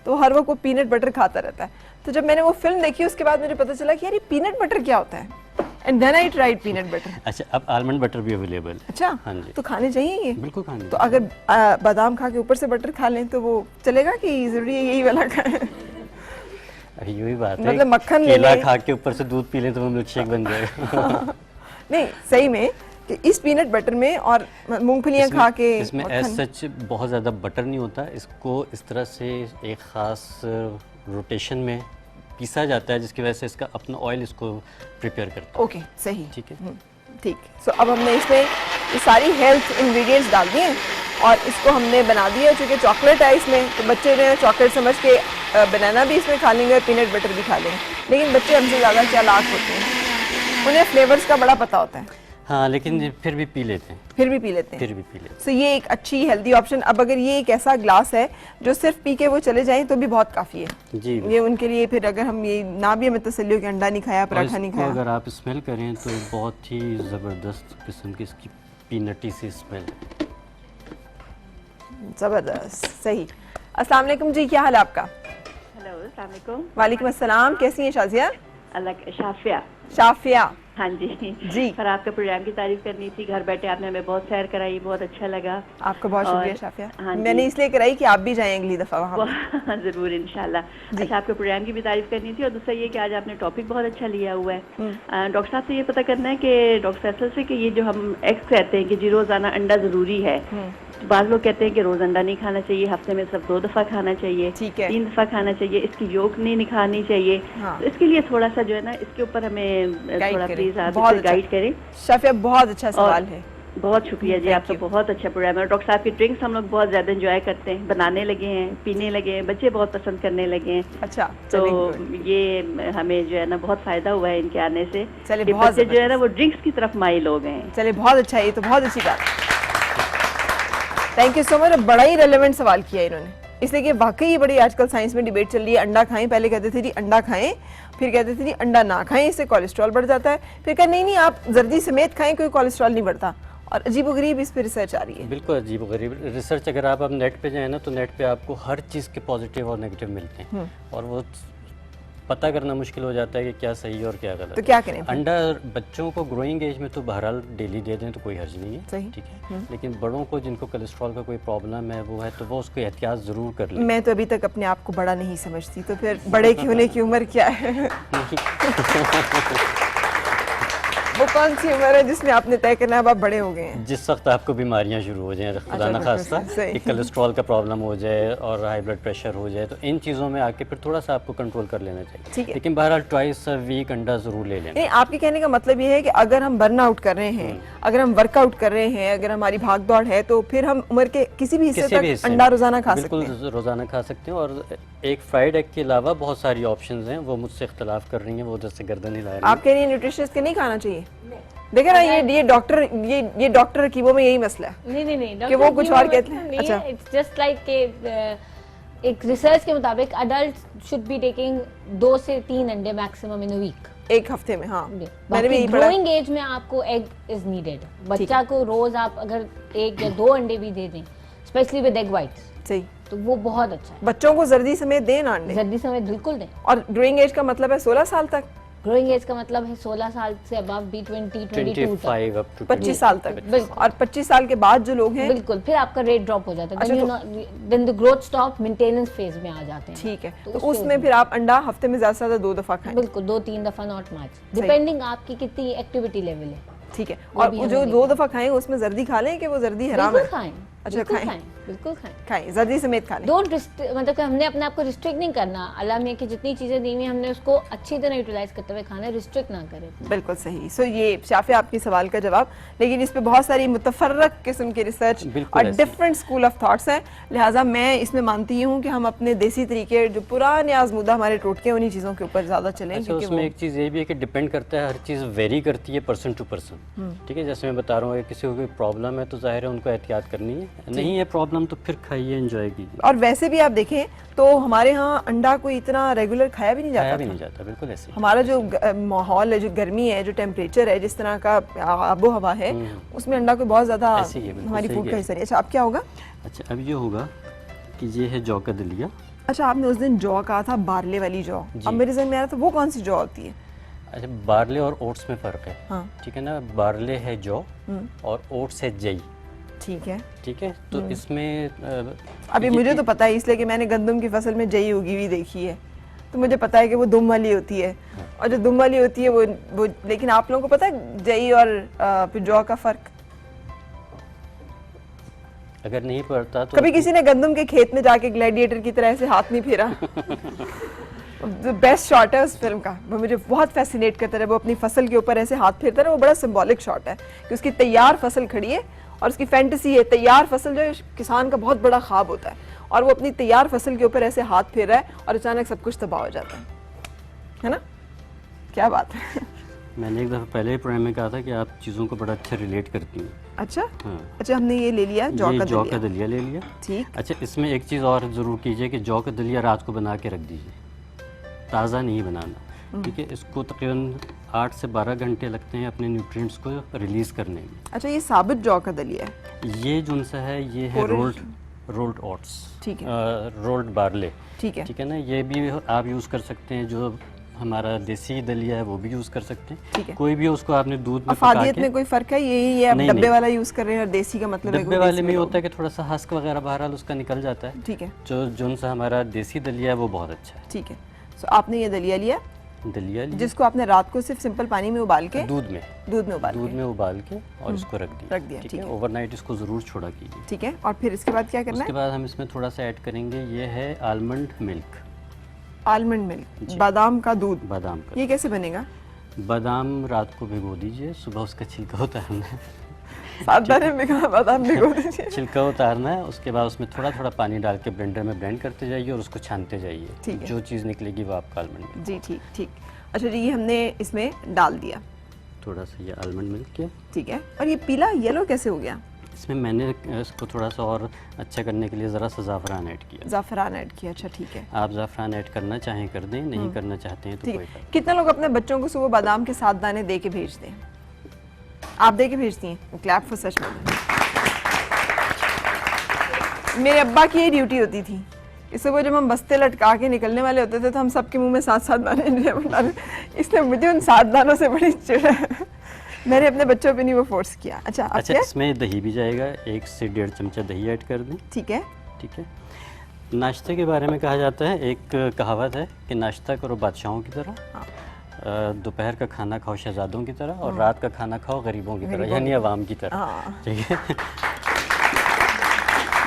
तो हर वक्त वो पीनट बटर खाता रहता है। तो जब मैंने वो फिल्म देखी उसके बाद मुझे पता चला कि यार ये पीनट बटर क्या होता है, and then I tried peanut butter. अच्छा, अब आलमंड बटर भी अवेलेबल है। अच्छा, हाँ जी, तो खाने चाहिए ये? बिल्कुल खाने। तो अगर बादाम खा के ऊपर से बटर खा लें तो वो चलेगा कि जरूरी है यही वाला खाएं? यही बात है, मतलब मक्खन ले केला लें। खा के ऊपर से दूध पी लें तो वो मिल्क शेक बन जाएगा। नहीं, सही में कि इस पीनट बटर में और मूंगफलियां खा के इसमें एज सच बहुत ज़्यादा बटर नहीं होता, इसको इस तरह से एक ख़ास रोटेशन में पीसा जाता है जिसकी वजह से इसका अपना ऑयल इसको प्रिपेयर करता है। ओके, सही, ठीक है। ठीक। सो अब हमने इसमें ये सारी हेल्थ इंग्रेडिएंट्स डाल दिए और इसको हमने बना दिया। चूँकि चॉकलेट है इसमें तो बच्चे जो है चॉकलेट समझ के बनाना भी इसमें खा लेंगे और पीनट बटर भी खा लेंगे, लेकिन बच्चे हमसे ज़्यादा चालाक होते हैं, उन्हें फ्लेवर्स का बड़ा पता होता है। हाँ, लेकिन फिर भी पी लेते हैं। फिर भी पी लेते हैं। फिर भी पी लेते हैं। सो ये एक अच्छी हेल्दी ऑप्शन। अब अगर ये एक ऐसा ग्लास है जो सिर्फ पी के वो चले जाएं तो भी बहुत काफ़ी है जी। ये उनके लिए। फिर अगर हम ये ना भी हमें तसल्ली हो कि अंडा नहीं खाया, पराठा नहीं खाया, अगर आप स्मेल करें तो बहुत ही ज़बरदस्त किस्म की इसकी पीनटी सी स्मेल है। ज़बरदस्त, सही। अस्सलाम वालेकुम जी, क्या हाल है आपका? हेलो, अस्सलाम वालेकुम। वालेकुम अस्सलाम, कैसी हैं शाजिया? शाफिया। शाफिया, हाँ जी जी। और आपके प्रोग्राम की तारीफ करनी थी, घर बैठे आपने हमें बहुत सैर कराई, बहुत अच्छा लगा। आपका बहुत शुक्रिया शाफिया। हाँ, मैंने इसलिए कराई कि आप भी जाएं अगली दफ़ा वहाँ। जरूर इंशाल्लाह। अच्छा, आपके प्रोग्राम की भी तारीफ करनी थी और दूसरा ये कि आज आपने टॉपिक बहुत अच्छा लिया हुआ है। डॉक्टर साहब से ये पता करना है कि डॉक्टर फैसल से कि ये जो हम एग्स कहते हैं कि जी रोज़ाना अंडा ज़रूरी है, बाज़ लोग कहते हैं कि रोज़ अंडा नहीं खाना चाहिए, हफ्ते में सिर्फ 2 दफ़ा खाना चाहिए, 3 दफ़ा खाना चाहिए, इसकी योग नहीं खानी चाहिए। तो इसके लिए थोड़ा सा जो है ना इसके ऊपर हमें थोड़ा प्लीज आप गाइड करें। शाफिया, बहुत अच्छा सवाल है। बहुत शुक्रिया जी, आपका बहुत अच्छा प्रोग्राम है। डॉक्टर साहब की ड्रिंक्स हम लोग बहुत ज़्यादा एंजॉय करते हैं, बनाने लगे हैं, पीने लगे हैं, बच्चे बहुत पसंद करने लगे हैं। अच्छा, तो ये हमें जो है ना बहुत फ़ायदा हुआ है इनके आने से। चलिए, बच्चे जो है ना वो ड्रिंक्स की तरफ माइल हो गए हैं। चलिए, बहुत अच्छा है, ये तो बहुत अच्छी बात। Thank you so much. बड़ा ही रेलेवेंट सवाल किया इन्होंने, इसलिए कि वाकई बड़ी आजकल साइंस में डिबेट चल रही है। अंडा खाएं, पहले कहते थे जी अंडा खाएं, फिर कहते थे जी अंडा ना खाएं, इससे कोलेस्ट्रॉल बढ़ जाता है, फिर कहा नहीं आप जर्दी समेत खाएं, कोई कोलेस्ट्रॉल नहीं बढ़ता। और अजीबोगरीब इस पर रिसर्च आ रही है। बिल्कुल अजीबोगरीब रिसर्च। अगर आप अब नेट पे जाए ना तो नेट पे आपको हर चीज़ के पॉजिटिव और नेगेटिव मिलते हैं और वो पता करना मुश्किल हो जाता है कि क्या सही है और क्या गलत। तो क्या करें? अंडा बच्चों को ग्रोइंग एज में तो बहरहाल डेली दे दें तो कोई हर्ज नहीं है, ठीक है। लेकिन बड़ों को जिनको कोलेस्ट्रॉल का कोई प्रॉब्लम है वो है तो वो उसको एहतियात ज़रूर कर लें। मैं तो अभी तक अपने आप को बड़ा नहीं समझती, तो फिर बड़े की होने की उम्र क्या है? वो कौन सी उम्र है जिसमें आपने तय करना है अब आप बड़े हो गए हैं? जिस वक्त आपको बीमारियां शुरू हो जाएं, खुदा न खास्ता कि कोलेस्ट्रॉल का प्रॉब्लम हो जाए और हाई ब्लड प्रेशर हो जाए, तो इन चीज़ों में आके फिर थोड़ा सा आपको कंट्रोल कर लेना चाहिए। लेकिन बहरहाल ट्वाइस अ वीक अंडा ज़रूर ले लें। नहीं, आपके कहने का मतलब ये है कि अगर हम बर्न आउट कर रहे हैं, अगर हम वर्कआउट कर रहे हैं, अगर हमारी भाग दौड़ है, तो फिर हम उम्र के किसी भी हिस्से तक अंडा रोजाना खा सकते हैं। बिल्कुल रोजाना खा सकते हैं। और एक फ्राइड एग के अलावा बहुत सारी ऑप्शंस हैं। वो मुझसे इख्तलाफ कर रही हैं, वो उधर से गर्दन हिला रही हैं। आप कह रही हैं न्यूट्रिशनिस्ट के नहीं खाना चाहिए? देखा ना, ये डॉक्टर हकीमों में यही मसला है। नहीं कि वो कुछ और कहते हैं। अच्छा, इट्स जस्ट लाइक एक रिसर्च के मुताबिक अडल्ट शुड बी टेकिंग 2 से 3 अंडे मैक्सिमम इन अ वीक, एक हफ्ते में। हाँ, मैंने भी ग्रोइंग एज में आपको एग इज नीडेड। बच्चा को रोज आप अगर 1 या 2 अंडे भी दे दें, स्पेशली विद एग वाइट्स, सही, तो वो बहुत अच्छा है। बच्चों को जर्दी समेत दें ना अंडे? जर्दी समेत बिल्कुल दें। और ग्रोइंग एज का मतलब है 16 साल तक? ग्रोइंग एज का मतलब है 16 साल से अबव भी 25 साल तक। और 25 साल के बाद जो लोग हैं, बिल्कुल फिर आपका रेट ड्रॉप हो जाता है। Then the growth stop, maintenance phase में आ जाते हैं। ठीक है, तो उसमें फिर आप अंडा हफ्ते में ज्यादा से ज्यादा 2 दफा खाएं। बिल्कुल 2-3 दफा, नॉट मच, डिपेंडिंग आपकी कितनी एक्टिविटी लेवल है। ठीक है। और भी वो हमें जो देखना 2 दफा खाएं उसमें जर्दी खा लें कि वो जर्दी हराम बिल्कुल है? खाएं, अच्छा, बिल्कुल खाएं। खाएं, बिल्कुल खाएं। खाएं, जर्दी समेत खा लें। डोंट मतलब कि हमने अपने आप को रिस्ट्रिक्ट नहीं करना। अल्लाह में की जितनी चीज़ें दी हुई हैं, हमने उसको अच्छी तरह यूटिलाइज करते हुए खाना है, रिस्ट्रिक्ट ना करें। बिल्कुल सही। सो ये शाफिया आपके सवाल का जवाब, लेकिन इस पे बहुत सारी मुतफर्रक किस्म की रिसर्च बिल्कुल और ऐसे ही। डिफरेंट स्कूल ऑफ थॉट्स हैं, लिहाजा मैं इसमें मानती हूँ कि हम अपने देसी तरीके जो पुराने आजमूदा हमारे टोटके उन्हीं चीज़ों के ऊपर ज़्यादा चलें। अच्छा, क्योंकि उसमें वो एक चीज़ ये भी है कि डिपेंड करता है, हर चीज़ वेरी करती है पर्सन टू पर्सन। ठीक है, जैसे मैं बता रहा हूँ किसी को कोई प्रॉब्लम है तो जाहिर है उनको एहतियात करनी है, नहीं है प्रॉब्लम तो फिर खाइए, एंजॉय कीजिए। और वैसे भी आप देखें तो हमारे यहाँ अंडा कोई इतना रेगुलर खाया भी नहीं खाया जाता भी था। नहीं जाता, बिल्कुल ऐसे ही। हमारा जो माहौल है, जो गर्मी है, जो टेम्परेचर है, जिस तरह का आबो हवा है, उसमें अंडा कोई बहुत ज़्यादा ऐसे ही है, बिल्कुल हमारी सही फूड कह का रहे हिस्सा नहीं। अच्छा, अब क्या होगा? अच्छा, अब ये होगा कि ये है जौ का दलिया। अच्छा, आपने उस दिन जौ कहा था, बारले वाली जौ। अब मेरे ज़हन में आ रहा था वो कौन सी जौ होती है? अच्छा, बारले और ओट्स में फ़र्क है। हाँ। ठीक है ना, बारले है जौ और ओट्स है जई। ठीक है। ठीक है, तो इसमें अभी मुझे तो पता है, इसलिए कि मैंने गंदम की फसल में जई उगी हुई देखी है, तो मुझे पता है कि वो दुम वाली होती है। और जो दुम वाली होती है वो लेकिन आप लोगों को पता है जई और फिर जौ का फ़र्क? अगर नहीं पड़ता तो कभी किसी ने गंदम के खेत में जाके ग्लैडिएटर की तरह से हाथ नहीं फेरा? बेस्ट शॉट है उस फिल्म का, वो मुझे बहुत फैसिनेट करता है। वो अपनी फसल के ऊपर ऐसे हाथ फेरता है, वो बड़ा सिंबॉलिक शॉट है कि उसकी तैयार फसल खड़ी है और उसकी फैंटेसी है। तैयार फसल जो है किसान का बहुत बड़ा ख्वाब होता है, और वो अपनी तैयार फसल के ऊपर ऐसे हाथ फेर रहा है और अचानक सब कुछ तबाह हो जाता है ना? क्या बात है। मैंने एक दफ़ा पहले ही प्रोग्राम में कहा था कि आप चीज़ों को बड़ा अच्छा रिलेट करती हैं। अच्छा। हाँ। अच्छा, हमने ये ले लिया जौ का जौ का दलिया। दलिया ले लिया। ठीक। अच्छा, इसमें एक चीज़ और ज़रूर कीजिए कि जौ का दलिया रात को बना के रख दीजिए, ताज़ा नहीं बनाना। ठीक है, इसको तकरीबन 8 से 12 घंटे लगते हैं अपने न्यूट्रिएंट्स को रिलीज़ करने में। अच्छा, ये साबित जौ का दलिया है? ये जो सा है ये है रोल्ड ओट्स। ठीक है। Rolled barley. ठीक है। ठीक है ना, ये भी आप यूज़ कर सकते हैं। जो हमारा देसी दलिया है वो भी यूज़ कर सकते हैं। ठीक है। कोई भी उसको आपने दूध में पका अफादियत के, में कोई फ़र्क है? यही है, नहीं, डब्बे नहीं। वाला यूज़ कर रहे हैं और देसी का मतलब है डब्बे वाले में होता है कि थोड़ा सा हस्क वगैरह बहरहाल उसका निकल जाता है। ठीक है। जो सा हमारा देसी दलिया है वो बहुत अच्छा है। ठीक है। सो आपने ये दलिया लिया, दलिया लिया, जिसको आपने रात को सिर्फ सिंपल पानी में उबाल के दूध में उबाल के और इसको रख दिया। ठीक है, ओवरनाइट इसको ज़रूर छोड़ा कीजिए। ठीक है। और फिर इसके बाद क्या करना उसके है? बाद हम इसमें थोड़ा सा ऐड करेंगे, ये है आलमंड मिल्क। आलमंड मिल्क, बादाम का दूध। बादाम का। ये कैसे बनेगा? बादाम रात को भिगो दीजिए, सुबह उसका छिलका उतारना है। साबुदाने में कहा बादाम भिगो दीजिए। छिलका उतारना है, उसके बाद उसमें थोड़ा थोड़ा पानी डाल के ब्लेंडर में ब्लेंड करते जाइए और उसको छानते जाइए। ठीक है। जो चीज़ निकलेगी वो आपका आलमंड मिल्क। जी, ठीक ठीक। अच्छा जी, ये हमने इसमें डाल दिया, थोड़ा सा ये आलमंड मिल्क के। ठीक है। और ये पीला येलो कैसे हो गया? इसमें मैंने इसको थोड़ा सा और अच्छा करने के लिए ज़रा सा ज़ाफ़रान ऐड किया। ज़ाफ़रान ऐड किया, अच्छा ठीक है। आप ज़ाफ़रान ऐड करना चाहें कर दें, नहीं करना चाहते हैं तो ठीक कोई है। बात कितने लोग अपने बच्चों को सुबह बादाम के 7 दाने दे के भेजते हैं? आप दे के भेजती हैं? क्लैप फॉर सच में। मेरे अब्बा की ये ड्यूटी होती थी। इस सुबह जब हम बस्ते लटका के निकलने वाले होते थे तो हम सबके मुंह में 7-7 दाने डाले। इसने मुझे उन 7 दानों से बड़ी चिढ़ है। मैंने अपने बच्चों पे नहीं वो फोर्स किया। अच्छा, अब अच्छा, क्या? इसमें दही भी जाएगा, 1 से 1.5 चमचा दही ऐड कर दें। ठीक है। ठीक है। नाश्ते के बारे में कहा जाता है, एक कहावत है कि नाश्ता करो बादशाहों की तरह, दोपहर का खाना खाओ शहजादों की तरह, और रात का खाना खाओ गरीबों की तरह, यानी अवाम की तरह। ठीक है।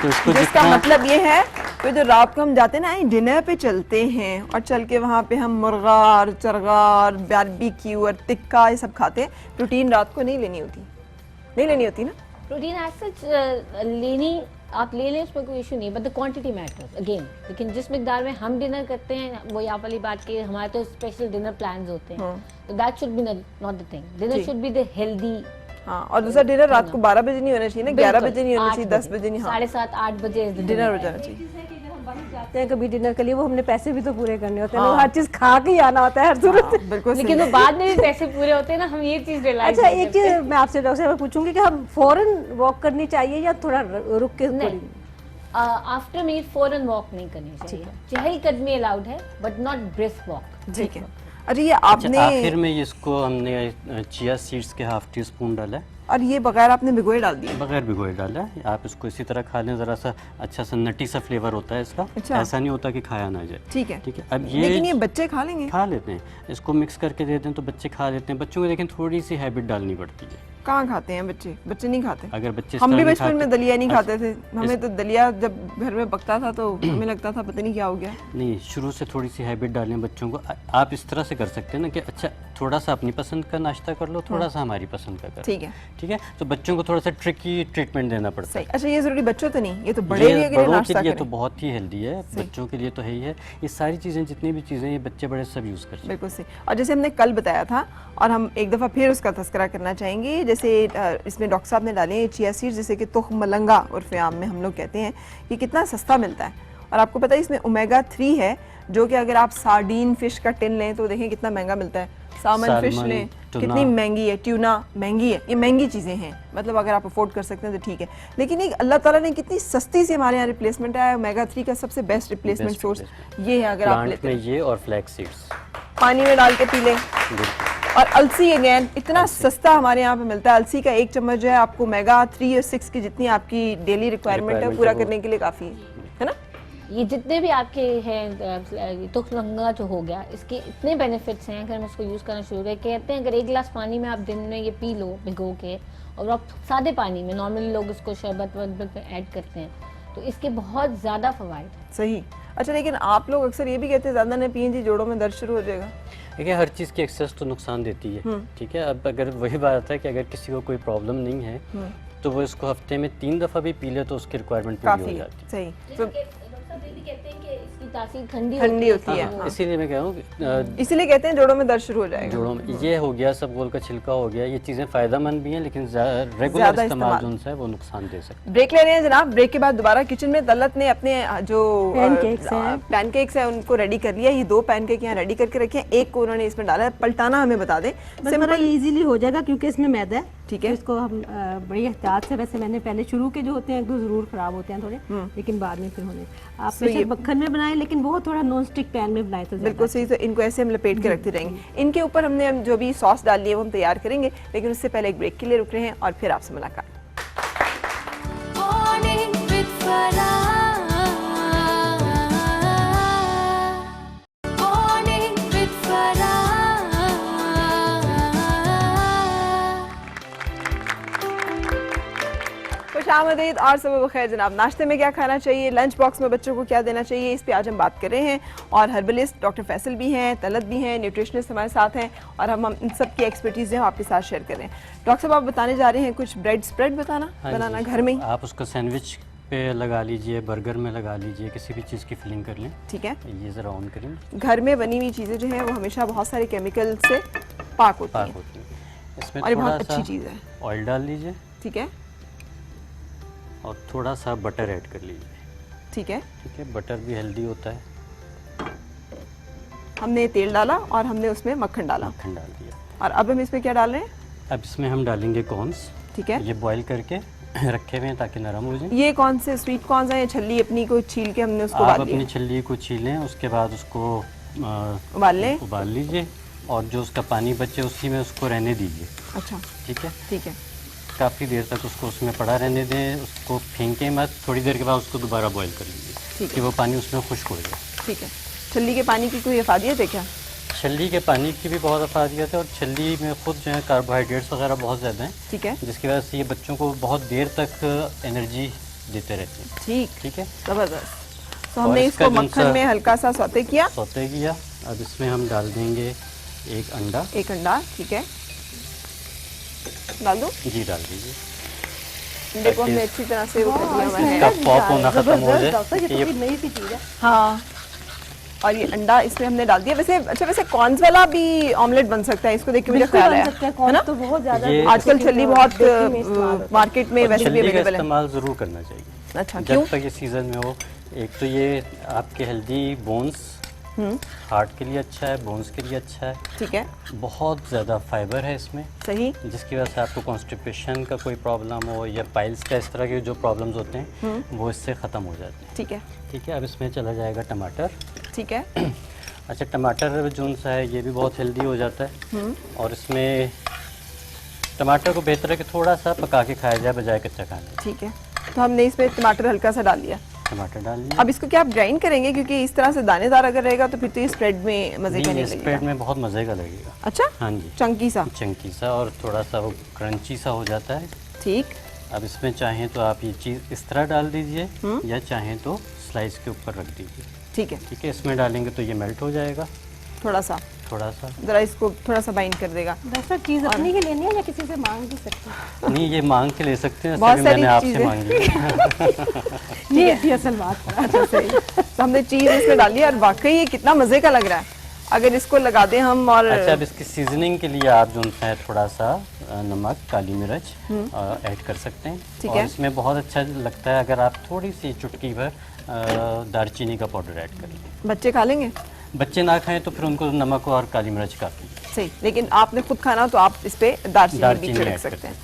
तो इसको जिसका मतलब ये है कि जो रात को हम जाते हैं ना, डिनर पे चलते हैं और चल के वहाँ पे हम मुर्गा और चरगा और बारबेक्यू और टिक्का ये सब खाते हैं, प्रोटीन रात को नहीं लेनी होती ना? प्रोटीन एज सच लेनी आप ले लें, उसमें कोई इशू नहीं, but the quantity matters again. लेकिन जिस मिकदार में हम डिनर करते हैं, वो यहाँ वाली बात की, हमारे तो स्पेशल डिनर प्लान्स होते हैं, तो that should be not the thing. Dinner should be the healthy. हाँ, और दूसरा डिनर रात को 12 बजे नहीं होना चाहिए ना, 11 बजे नहीं होना चाहिए, 10 बजे नहीं। हाँ, 7:30-8 बजे डिनर हो जाना चाहिए। जाते हैं कभी डिनर के लिए, वो हमने पैसे भी तो पूरे करने होते हैं, हर चीज खा के ही आना होता है हर सूरत। बिल्कुल। लेकिन वो बाद में भी पैसे पूरे होते हैं ना, हम ये चीज रियलाइज। अच्छा, एक चीज मैं आपसे डॉक्टर साहब पूछूंगी कि हम फौरन वॉक करनी चाहिए या थोड़ा रुक के? आफ्टर मील फौरन वॉक नहीं करनी चाहिए। चहलकदमी अलाउड है बट नॉट ब्रिस्क वॉक। ठीक है। अच्छा, ये आपने आखिर में इसको हमने चिया सीड्स के 1/2 टीस्पून डाला है। और ये बगैर आपने भिगोए डाल दिए? बगैर भिगोए डाला है। आप इसको इसी तरह खा लें, ज़रा सा अच्छा सा नटी सा फ्लेवर होता है इसका। अच्छा। ऐसा नहीं होता कि खाया ना जाए। ठीक है। ठीक है। अब ये लेकिन ये बच्चे खा लेंगे? खा लेते हैं, इसको मिक्स करके देते हैं तो बच्चे खा लेते हैं। बच्चों को लेकिन थोड़ी सी हैबिट डालनी पड़ती है। कहाँ खाते हैं बच्चे? बच्चे नहीं खाते। अगर बच्चे हम भी स्टार्टिंग बचपन में खाते- दलिया नहीं अच्छा, खाते थे। हमें तो दलिया जब घर में पकता था तो हमें लगता था पता नहीं क्या हो गया। नहीं, शुरू से थोड़ी सी हैबिट डालें बच्चों को। आप इस तरह से कर सकते हैं ना कि अच्छा थोड़ा सा अपनी पसंद का नाश्ता कर लो, थोड़ा सा हमारी पसंद का कर लो। ठीक है। ठीक है। तो बच्चों को थोड़ा सा ट्रिकी ट्रीटमेंट देना पड़ता सही। है। अच्छा, ये जरूरी बच्चों तो नहीं, ये तो बड़े भी ये अगर बड़ों के नाश्ता लिए करें। तो बहुत ही हेल्दी है, बच्चों के लिए तो है ही है। ये सारी चीज़ें, जितनी भी चीज़ें, ये बच्चे बड़े सब यूज़ कर सकते हैं। बिल्कुल सही। और जैसे हमने कल बताया था और हम एक दफ़ा फिर उसका तस्करा करना चाहेंगे, जैसे इसमें डॉक्टर साहब ने डाले चिया सीड्स, जैसे कि तुख मलंगा उर्फ़ आम में हम लोग कहते हैं, ये कितना सस्ता मिलता है। और आपको पता है इसमें ओमेगा 3 है, जो कि अगर आप सार्डीन फिश का टिन लें तो देखें कितना महंगा मिलता है। सालमन फिश लें कितनी महंगी है, ट्यूना महंगी है। ये महंगी चीज़ें हैं, मतलब अगर आप अफोर्ड कर सकते हैं तो ठीक है। लेकिन एक अल्लाह ताला ने कितनी सस्ती से हमारे यहाँ रिप्लेसमेंट है। ओमेगा 3 का सबसे बेस्ट रिप्लेसमेंट सोर्स ये है, अगर आप लेते में हैं ये और फ्लैक्स सीड्स पानी में डाल के पी लें। और अलसी अगेन इतना सस्ता हमारे यहाँ पे मिलता है। अलसी का एक चम्मच जो है आपको ओमेगा 3 और 6 की जितनी आपकी डेली रिक्वायरमेंट है पूरा करने के लिए काफ़ी है ना। ये जितने भी आपके हैं तुखलंगा जो हो गया, इसके इतने बेनिफिट्स हैं। अगर हम इसको यूज़ करना शुरू करें, कहते हैं अगर 1 गिलास पानी में आप दिन में ये पी लो भिगो के, और आप सादे पानी में, नॉर्मली लोग इसको शरबत वरबत में ऐड करते हैं, तो इसके बहुत ज़्यादा फ़वाइद हैं। सही। अच्छा, लेकिन आप लोग अक्सर ये भी कहते हैं ज़्यादा न पिए जी, जोड़ों में दर्द शुरू हो जाएगा। देखिए, हर चीज़ की एक्सेस तो नुकसान देती है। ठीक है। अब अगर वही बात है कि अगर किसी को कोई प्रॉब्लम नहीं है तो वो इसको हफ्ते में 3 दफ़ा भी पी ले तो उसकी रिक्वायरमेंट पूरी हो जाती है। सही। तो कहते हैं कि इसकी तासीर ठंडी होती है। हाँ, इसीलिए मैं कह रहा हूँ, इसीलिए कहते हैं जोड़ों में दर्द शुरू हो जाएगा। जोड़ों में ये हो गया, सब गोल का छिलका हो गया, ये चीज़ें फ़ायदेमंद भी हैं लेकिन रेगुलर इस्तेमाल जो उनसे है वो नुकसान दे सकते हैं। ब्रेक ले रहे हैं जनाब। ब्रेक के बाद दोबारा किचन में तलत ने अपने जो पैनकेक्स है उनको रेडी कर लिया। ये 2 पैनकेक यहाँ रेडी करके रखे हैं, एक को उन्होंने इसमें डाला है। पलटाना हमें बता दें, सिंपल इजीली हो जाएगा क्योंकि इसमें मैदा है। ठीक है। इसको हम बड़ी एहतियात से, वैसे मैंने पहले शुरू के जो होते हैं एक दो ज़रूर ख़राब होते हैं थोड़े, लेकिन बाद में फिर होने। आप बेशक मक्खन में बनाएं लेकिन वो थोड़ा नॉन स्टिक पैन में बनाए तो बिल्कुल सही। तो इनको ऐसे हम लपेट के रखते रहेंगे। इनके ऊपर हमने जो भी सॉस डाल ली है वो हम तैयार करेंगे, लेकिन उससे पहले एक ब्रेक के लिए रुक रहे हैं और फिर आपसे मुलाकात। खुशामदीद और सुबह खैर जनाब। नाश्ते में क्या खाना चाहिए, लंच बॉक्स में बच्चों को क्या देना चाहिए, इस पे आज हम बात कर रहे हैं। और हर्बलिस्ट डॉक्टर फैसल भी हैं, तलत भी हैं, न्यूट्रिशनिस्ट हमारे साथ हैं और हम इन सब की एक्सपर्टीज़ जो है आपके साथ शेयर कर रहे हैं। डॉक्टर साहब, आप बताने जा रहे हैं कुछ ब्रेड स्प्रेड बनाना घर में ही। आप उसको सैंडविच पे लगा लीजिए, बर्गर में लगा लीजिए, किसी भी चीज़ की फिलिंग कर लें। ठीक है। ये ज़रा ऑन करें। घर में बनी हुई चीज़ें जो हैं वो हमेशा बहुत सारे केमिकल से पाक होती हैं। इसमें और ये थोड़ा बहुत सा अच्छी चीज़ है। ऑयल डाल लीजिए। ठीक है। और थोड़ा सा बटर ऐड कर लीजिए। ठीक है। ठीक है। बटर भी हेल्दी होता है। हमने तेल डाला और हमने उसमें मक्खन डाला। मक्खन डाल दिया। और अब हम इसमें क्या डाल रहे हैं? अब इसमें हम डालेंगे कॉर्न्स। ठीक है। ये बॉईल करके रखे हुए हैं ताकि नरम हो जाए। ये कौन से स्वीट कॉर्न्स हैं? ये छल्ली अपनी को छील के हमने उसको आप अपनी छल्ली को छीलें, उसके बाद उसको उबाल लीजिए और जो उसका पानी बचे उसी में उसको रहने दीजिए। अच्छा। ठीक है। ठीक है। काफ़ी देर तक उसको उसमें पड़ा रहने दें, उसको फेंकें मत। थोड़ी देर के बाद उसको दोबारा बॉईल कर लीजिए कि वो पानी उसमें खुश्क हो जाए। ठीक है। छल्ली के पानी की कोई अफादियत है क्या? छल्ली के पानी की भी बहुत अफादियत है और छल्ली में खुद जो है कार्बोहाइड्रेट्स वगैरह बहुत ज़्यादा हैं। ठीक है। जिसकी वजह से ये बच्चों को बहुत देर तक एनर्जी देते रहते हैं। ठीक। ठीक है। ज़बरदस्त। तो हमने इसको मक्खन में हल्का सा सौते किया। अब इसमें हम डाल देंगे एक अंडा। एक अंडा। ठीक है। डाल दूं? जी, डाल दीजिए। देखो हमने अच्छी तरह से वो कर दिया हुआ है। इसका पॉप होना खत्म हो जाए। ये नई सी चीज़ है। हाँ। और ये अंडा इसमें हमने डाल दिया। वैसे कॉर्न्स वाला भी ऑमलेट बन सकता है, इसको देख के मुझे ख्याल आया है ना। तो बहुत ज़्यादा आजकल छल्ली बहुत मार्केट में वैसे भी अवेलेबल है। इस्तेमाल ज़रूर करना चाहिए। अच्छा, क्यों? जब तक ये सीजन में हो। एक तो ये आपके हेल्दी बोन्स, हार्ट के लिए अच्छा है, बोन्स के लिए अच्छा है। ठीक है। बहुत ज़्यादा फाइबर है इसमें। सही। जिसकी वजह से आपको कॉन्स्टिपेशन का कोई प्रॉब्लम हो या पाइल्स का, इस तरह के जो प्रॉब्लम्स होते हैं वो इससे ख़त्म हो जाते हैं। ठीक है। ठीक है। अब इसमें चला जाएगा टमाटर। ठीक है। अच्छा, टमाटर जो सा है ये भी बहुत हेल्दी हो जाता है। और इसमें टमाटर को बेहतर है कि थोड़ा सा पका के खाया जाए बजाय कच्चा खाने। ठीक है, तो हमने इसमें टमाटर हल्का सा डाल लिया। टमाटर डाल लिया। अब इसको क्या आप ग्राइंड करेंगे, क्योंकि इस तरह से दानेदार अगर रहेगा तो फिर तो ये स्प्रेड में मजे का नहीं लगेगा। स्प्रेड में बहुत मज़े का लगेगा। अच्छा, हाँ जी, चंकी सा। चंकी सा और थोड़ा सा वो क्रंची सा हो जाता है। ठीक। अब इसमें चाहें तो आप ये चीज़ इस तरह डाल दीजिए या चाहें तो स्लाइस के ऊपर रख दीजिए। ठीक है। ठीक है, इसमें डालेंगे तो ये मेल्ट हो जाएगा थोड़ा सा ज़रा इसको थोड़ा सा बाइंड कर देगा। डॉक्टर चीज़ अपनी ही लेनी है या किसी से मांग भी सकते हैं? नहीं, ये मांग के ले सकते हैं, बहुत सारी मैंने आपसे चीज़ें। मांगी। ये थी असल बात। अच्छा, सही। तो हमने चीज़ इसमें डाली और वाकई ये कितना मज़े का लग रहा है अगर इसको लगा दें हम। और अच्छा, अब इसकी सीजनिंग के लिए आप जो है थोड़ा सा नमक, काली मिर्च ऐड कर सकते हैं। ठीक और है। इसमें बहुत अच्छा लगता है अगर आप थोड़ी सी चुटकी भर दालचीनी का पाउडर ऐड कर लें। बच्चे खा लेंगे? बच्चे ना खाएं तो फिर उनको नमक और काली मिर्च काफ़ी। सही, लेकिन आपने खुद खाना हो तो आप इस पे दालचीनी बीच में रख सकते हैं।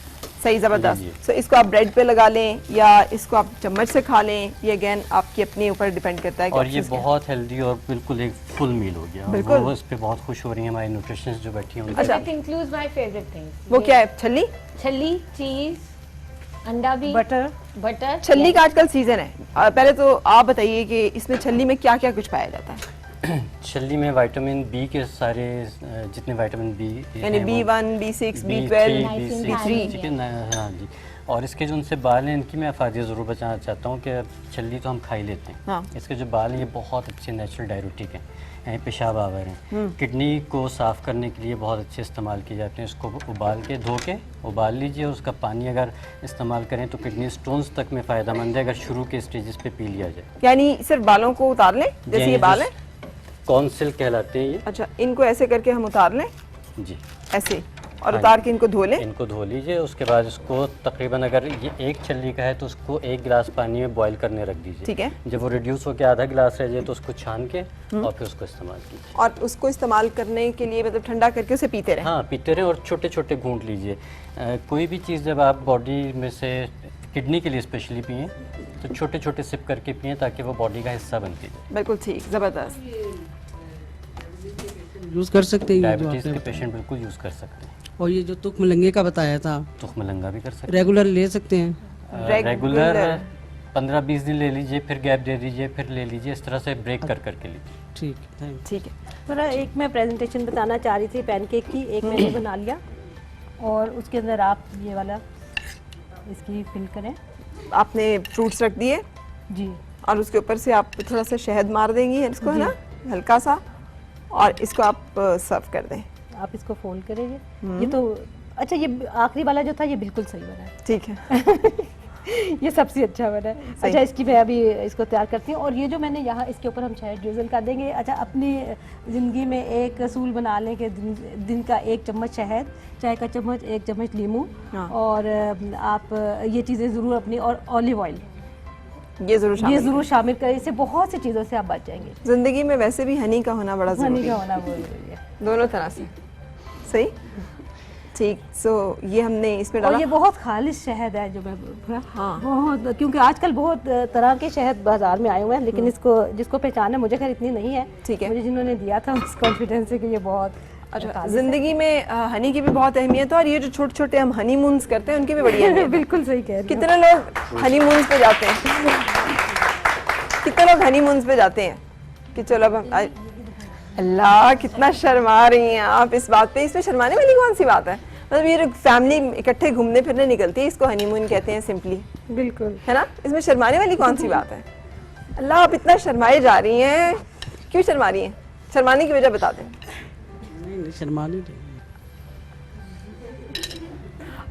सही, ज़बरदस्त। सो इसको आप ब्रेड पे लगा लें या इसको आप चम्मच से खा लें, ये अगेन आपके अपने ऊपर डिपेंड करता है कि और आप ये चीज़ क्या- बहुत हेल्दी और बिल्कुल एक फुल मील हो गया। बिल्कुल। वो इस पे बहुत खुश हो रही हैं हमारी न्यूट्रिशनिस्ट जो बैठी हैं उनकी। अच्छा। It includes my favorite things. वो क्या है? छल्ली? छल्ली, चीज, अंडा भी, बटर। छल्ली का आजकल सीजन है। पहले तो आप बताइए कि इसमें छल्ली में क्या क्या कुछ पाया जाता है? छल्ली में विटामिन बी के सारे जितने विटामिन बी यानी B1, B6, B12, B3, ठीक है ना? हाँ जी। और इसके जो उनसे बाल हैं इनकी मैं अफादियत ज़रूर बचाना चाहता हूँ कि छल्ली तो हम खा ही लेते हैं। हाँ। इसके जो बाल हैं ये बहुत अच्छे नेचुरल डायरेटिक हैं, यानी पेशाब आवर हैं। किडनी को साफ़ करने के लिए बहुत अच्छे इस्तेमाल किए जाते हैं। इसको उबाल के धो के उबाल लीजिए, उसका पानी अगर इस्तेमाल करें तो किडनी स्टोन्स तक में फ़ायदा मंद है अगर शुरू के स्टेजेस पे पी लिया जाए। यानी सिर्फ बालों को उतार लें जैसे ये बाल है? कॉन्सिल कहलाते हैं ये। अच्छा, इनको ऐसे करके हम उतार लें? जी, ऐसे, और हाँ उतार के इनको धो लें? इनको धो लीजिए। उसके बाद इसको तकरीबन अगर ये एक छल्ली का है तो उसको 1 गिलास पानी में बॉईल करने रख दीजिए। ठीक है। जब वो रिड्यूस होकर आधा गिलास रह जाए तो उसको छान के और फिर उसको इस्तेमाल कीजिए। और उसको इस्तेमाल करने के लिए मतलब ठंडा करके उसे पीते रहें? हाँ, पीते रहें और छोटे छोटे घूंट लीजिए। कोई भी चीज़ जब आप बॉडी में से किडनी के लिए स्पेशली पिएँ तो छोटे छोटे सिप करके पिएँ ताकि वो बॉडी का हिस्सा बनती जाए। बिल्कुल ठीक, ज़बरदस्त। यूज़ कर सकते हैं ये जो डायबिटीज़ आपने के पेशेंट बिल्कुल यूज़ कर सकते हैं। और ये जो तुख मलंगे का बताया था, तुख मलंगा भी कर सकते रेगुलर ले सकते हैं? हैं। रेगुलर 15-20 दिन ले लीजिए, फिर गैप दे दीजिए, फिर ले लीजिए, इस तरह से ब्रेक कर करके लीजिए। ठीक, थैंक। ठीक है। थोड़ा एक मैं प्रेजेंटेशन बताना चाह रही थी पैनकेक की, एक मैंने बना लिया और उसके अंदर आप ये वाला इसकी फिल करें। आपने फ्रूट्स रख दिए जी, और उसके ऊपर से आप थोड़ा सा शहद मार देंगी इसको, है ना, हल्का सा, और इसको आप सर्व कर दें। आप इसको फोल्ड करेंगे। ये तो अच्छा, ये आखिरी वाला जो था ये बिल्कुल सही बना है। ठीक है। ये सबसे अच्छा बना है। अच्छा, इसकी मैं अभी इसको तैयार करती हूँ। और ये जो मैंने यहाँ इसके ऊपर हम शहद ड्रिजल कर देंगे। अच्छा, अपनी ज़िंदगी में एक असूल बना लें कि दिन का 1 चम्मच शहद, चाय का चम्मच, 1 चम्मच नींबू, और आप ये चीज़ें ज़रूर अपनी, और ऑलिव ऑयल ये ज़रूर शामिल करें। इससे बहुत सी चीज़ों से आप बच जाएंगे। ज़िंदगी में वैसे भी हनी का होना बड़ा ज़रूरी हनी है। का होना ज़रूरी है, दोनों तरह से। सही, ठीक। सो ये हमने इसमें डाला। और ये बहुत खालिश शहद है जो मैं हाँ। बहुत, क्योंकि आजकल बहुत तरह के शहद बाजार में आए हुए हैं, लेकिन इसको जिसको पहचान है, मुझे खैर इतनी नहीं है। ठीक है। मुझे जिन्होंने दिया था उस कॉन्फिडेंस से कि ये बहुत अच्छा, ज़िंदगी में हनी की भी बहुत अहमियत है, और ये जो छोटे छोटे हम हनीमून्स करते हैं उनकी भी बड़ी अहमियत है। बिल्कुल सही कह रही हैं। कितने लोग हनीमून्स पे जाते हैं? कितने लोग हनीमून्स पे जाते हैं कि चलो अब अल्लाह, कितना शर्मा रही हैं आप इस बात पे। इसमें शर्माने वाली कौन सी बात है? मतलब ये फैमिली इकट्ठे घूमने फिरने निकलती है, इसको हनीमून कहते हैं सिंपली, बिल्कुल, है ना? इसमें शर्माने वाली कौन सी बात है? अल्लाह, आप इतना शर्माए जा रही हैं, क्यों शर्मा रही हैं? शर्माने की वजह बता दें। नहीं, शर्माने नहीं।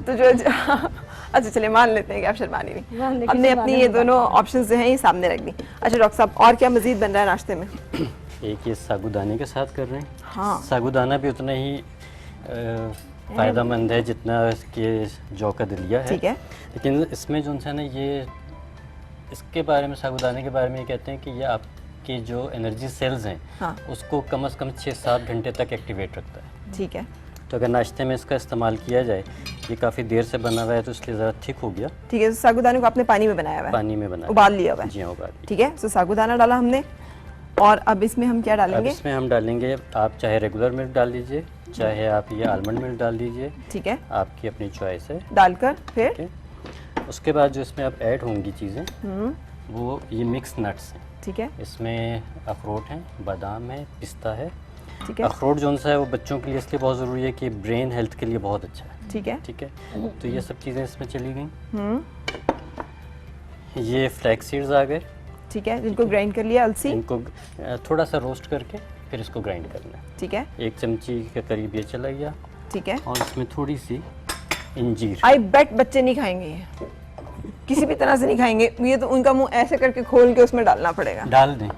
तो जो अच्छा, चलिए मान लेते हैं कि आप शर्मानी नहीं। हमने अपनी ये दोनों ऑप्शंस जो हैं ये सामने रख दी। अच्छा डॉक्टर साहब, और क्या मजीद बन रहा है नाश्ते में? एक ये सागुदाने के साथ कर रहे हैं। हाँ। सागुदाना भी उतना ही फ़ायदेमंद है जितना इसके जौ का दलिया है। ठीक है। लेकिन इसमें जो है ना, ये इसके बारे में, सागुदाने के बारे में ये कहते हैं कि ये आपके जो एनर्जी सेल्स हैं, हाँ। उसको कम से कम 6-7 घंटे तक एक्टिवेट रखता है। ठीक है। तो अगर नाश्ते में इसका इस्तेमाल किया जाए, ये काफ़ी देर से बना हुआ है तो इसलिए ज़रा थिक हो गया। ठीक है, सागुदाने को आपने पानी में बनाया हुआ है? पानी में बनाया, उबाल लिया हुआ है? जी हाँ, उबाल लिया। ठीक है, तो सागुदाना डाला हमने, और अब इसमें हम क्या अब डालेंगे? इसमें हम डालेंगे, आप चाहे रेगुलर मिल्क डाल दीजिए, चाहे आप ये आलमंड मिल्क डाल दीजिए, ठीक है, आपकी अपनी चॉइस है। डालकर फिर ठीक है। उसके बाद जो इसमें अब ऐड होंगी चीज़ें वो ये मिक्स नट्स हैं। ठीक है, इसमें अखरोट हैं, बादाम है, पिस्ता है। ठीक है, अखरोट जो सा है वो बच्चों के लिए इसलिए बहुत ज़रूरी है कि ब्रेन हेल्थ के लिए बहुत अच्छा है। ठीक है, ठीक है, तो ये सब चीज़ें इसमें चली गई। ये फ्लैक्स सीड्स आ गए, ठीक है, जिनको ग्राइंड कर लिया, अलसी, इनको थोड़ा सा रोस्ट करके फिर इसको ग्राइंड करना है। ठीक है, 1 चमची के करीब ये चला गया। ठीक है। और इसमें थोड़ी सी इंजीर। आई बेट बच्चे नहीं खाएंगे ये, किसी भी तरह से नहीं खाएंगे ये, तो उनका मुंह ऐसे करके खोल के उसमें डालना पड़ेगा। डाल दें।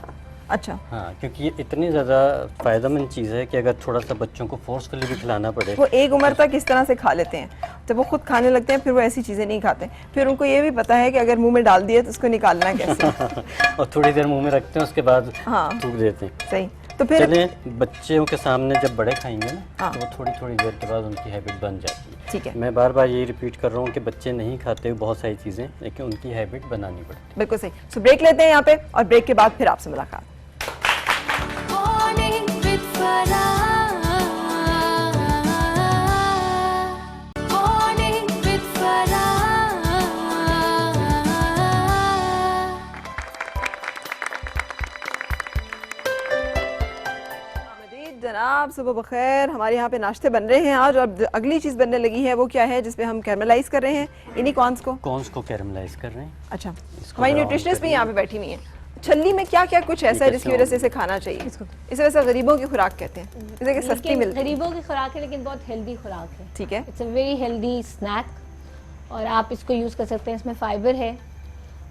अच्छा, हाँ, क्योंकि ये इतनी ज़्यादा फ़ायदेमंद चीज़ है कि अगर थोड़ा सा बच्चों को फोर्सफुली भी खिलाना पड़े। वो एक उम्र तक इस तरह से खा लेते हैं, जब वो खुद खाने लगते हैं फिर वो ऐसी चीज़ें नहीं खाते, फिर उनको ये भी पता है कि अगर मुंह में डाल दिए तो उसको निकालना कैसे। और थोड़ी देर मुंह में रखते हैं, उसके बाद हाँ, थूक देते हैं। सही। तो फिर चलें, बच्चों के सामने जब बड़े खाएंगे ना, हाँ, तो वो थोड़ी थोड़ी देर के बाद उनकी हैबिट बन जाती है। ठीक है, मैं बार बार यही रिपीट कर रहा हूँ कि बच्चे नहीं खाते बहुत सारी चीज़ें, लेकिन उनकी हैबिट बनानी पड़ती है। बिल्कुल सही। सो ब्रेक लेते हैं यहाँ पे, और ब्रेक के बाद फिर आपसे मुलाकात। जनाब सुबह बखैर। हमारे यहाँ पे नाश्ते बन रहे हैं आज, और अगली चीज़ बनने लगी है वो क्या है, जिसपे हम कैरमलाइज कर रहे हैं इन्हीं कॉर्न्स को कैरमलाइज कर रहे हैं। अच्छा, हमारी न्यूट्रिशनिस्ट भी यहाँ पे बैठी हुई है। छल्ली में क्या क्या कुछ ऐसा है जिसकी वजह से इसे खाना चाहिए? इस वजह से गरीबों की खुराक कहते हैं, इसे कि सस्ती मिलती है। गरीबों की खुराक है लेकिन बहुत हेल्दी खुराक है। ठीक है, it's a very healthy snack, और आप इसको यूज़ कर सकते हैं। इसमें फाइबर है,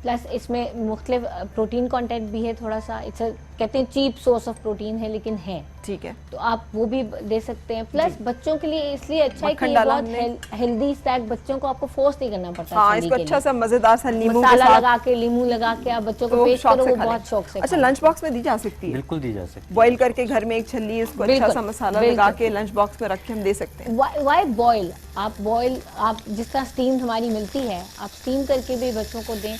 प्लस इसमें मुख्तलिफ प्रोटीन कंटेंट भी है थोड़ा सा। इट्स कहते हैं चीप सोर्स ऑफ प्रोटीन है, लेकिन है। ठीक है, तो आप वो भी दे सकते हैं। प्लस बच्चों के लिए इसलिए अच्छा है कि ये बहुत हेल्दी स्नैक, बच्चों को आपको फोर्स नहीं करना पड़ता। हाँ, इसको अच्छा सा मजेदार सा नींबू मसाला लगा के, नींबू लगा के आप बच्चों को पेश करो, वो बहुत शौक से। अच्छा, लंच बॉक्स में दी जा सकती है? बिल्कुल दी जा सकती है। बॉईल करके घर में एक छल्ली, इसको अच्छा सा मसाला लगा के लंच बॉक्स में रख के हम दे सकते हैं। Why boil? आप जिस तरह स्टीम हमारी मिलती है, आप स्टीम करके भी बच्चों को दें।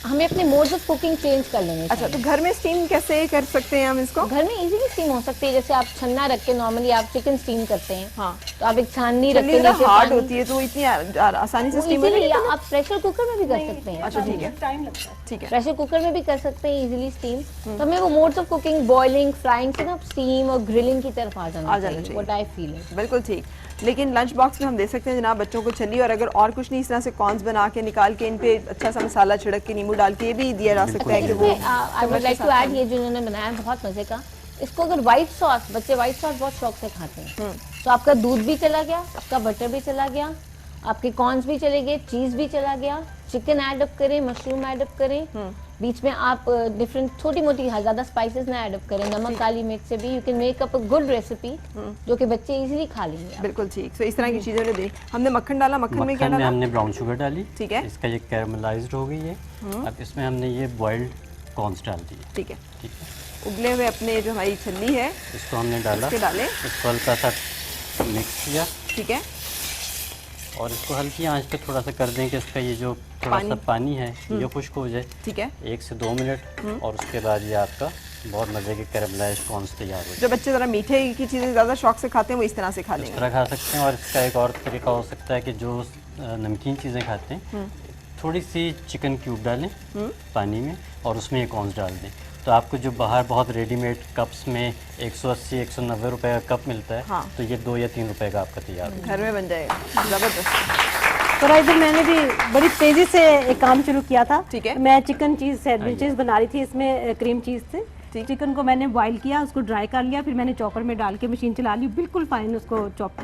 हमें अपने मोड्स ऑफ कुकिंग चेंज कर लेंगे। अच्छा, तो घर में स्टीम कैसे कर सकते हैं हम इसको? घर में इजीली स्टीम हो सकती है। जैसे आप छन्ना रख के नॉर्मली आप चिकन स्टीम करते हैं, हाँ, तो आप एक छाननी रख के नीचे हार्ड होती है तो इतनी आसानी से स्टीम इजीली आप प्रेशर कुकर में भी कर सकते हैं। अच्छा, ठीक है, टाइम लगता है। ठीक है, प्रेशर कुकर में भी कर सकते हैं इजीली स्टीम। तो हमें वो modes of cooking, boiling, frying से ना स्टीम और ग्रिलिंग की तरफ आ जाना चाहिए। व्हाट आई फील है। बिल्कुल ठीक। लेकिन लंच बॉक्स में हम दे सकते हैं जनाब बच्चों को छल्ली, और अगर और कुछ नहीं, इस तरह से कॉर्न्स बना के निकाल के इन पे अच्छा सा मसाला छिड़क के नींबू डाल के ये भी दिया जा सकता है कि वो I would like to add, ये जो इन्होंने बनाया है बहुत मजे का। इसको अगर व्हाइट सॉस, बच्चे व्हाइट सॉस बहुत शौक से खाते हैं, तो आपका दूध भी चला गया, आपका बटर भी चला गया, आपके कॉर्न्स भी चले गए, चीज भी चला गया। चिकन ऐड अप करें, मशरूम ऐड अप करें, बीच में आप डिफरेंट छोटी मोटी ज़्यादा स्पाइसेस ना ऐड अप करें, नमक काली मिर्च से भी you can make up a good recipe जो कि बच्चे इजीली खा लेंगे। बिल्कुल ठीक। तो इस तरह की चीज़ें दी। हमने मक्खन डाला, मक्खन में क्या डाला? हमने ब्राउन शुगर डाली। ठीक है, इसका ये कैरमलाइज्ड हो गई है। अब इसमें हमने ये बॉइल्ड कॉर्न्स डाल दिए। ठीक है, ठीक है, उबले हुए अपने जो हमारी छल्ली है इसको हमने डाला, डाले, इसको हल्का सा मिक्स किया। ठीक है, और इसको हल्की आंच पे थोड़ा सा कर दें कि इसका ये जो थोड़ा सा पानी है ये खुश्क हो जाए। ठीक है, 1 से 2 मिनट, और उसके बाद ये आपका बहुत मज़े के कैरमलाइज्ड कॉर्न्स तैयार हो जाए। जो बच्चे ज़रा मीठे की चीज़ें ज़्यादा शौक से खाते हैं वो इस तरह से खा लेंगे। इस तरह खा सकते हैं। और इसका एक और तरीका हो सकता है कि जो नमकीन चीज़ें खाते हैं, थोड़ी सी चिकन क्यूब डालें पानी में, और उसमें ये कॉर्न्स डाल दें, तो आपको जो बाहर बहुत रेडीमेड कप्स में 180-190 रुपए का कप मिलता है, हाँ, तो ये 2 या 3 रुपए का आपका तैयार हो घर में बन जाएगा। ज़बरदस्त। तो राइजर मैंने भी बड़ी तेज़ी से एक काम शुरू किया था। ठीक है, मैं चिकन चीज़ सैंडविचेस बना रही थी, इसमें क्रीम चीज़ से। चिकन को मैंने बॉईल किया, उसको ड्राई कर लिया, फिर मैंने चॉपर में डाल के मशीन चला ली, बिल्कुल फाइन उसको चॉप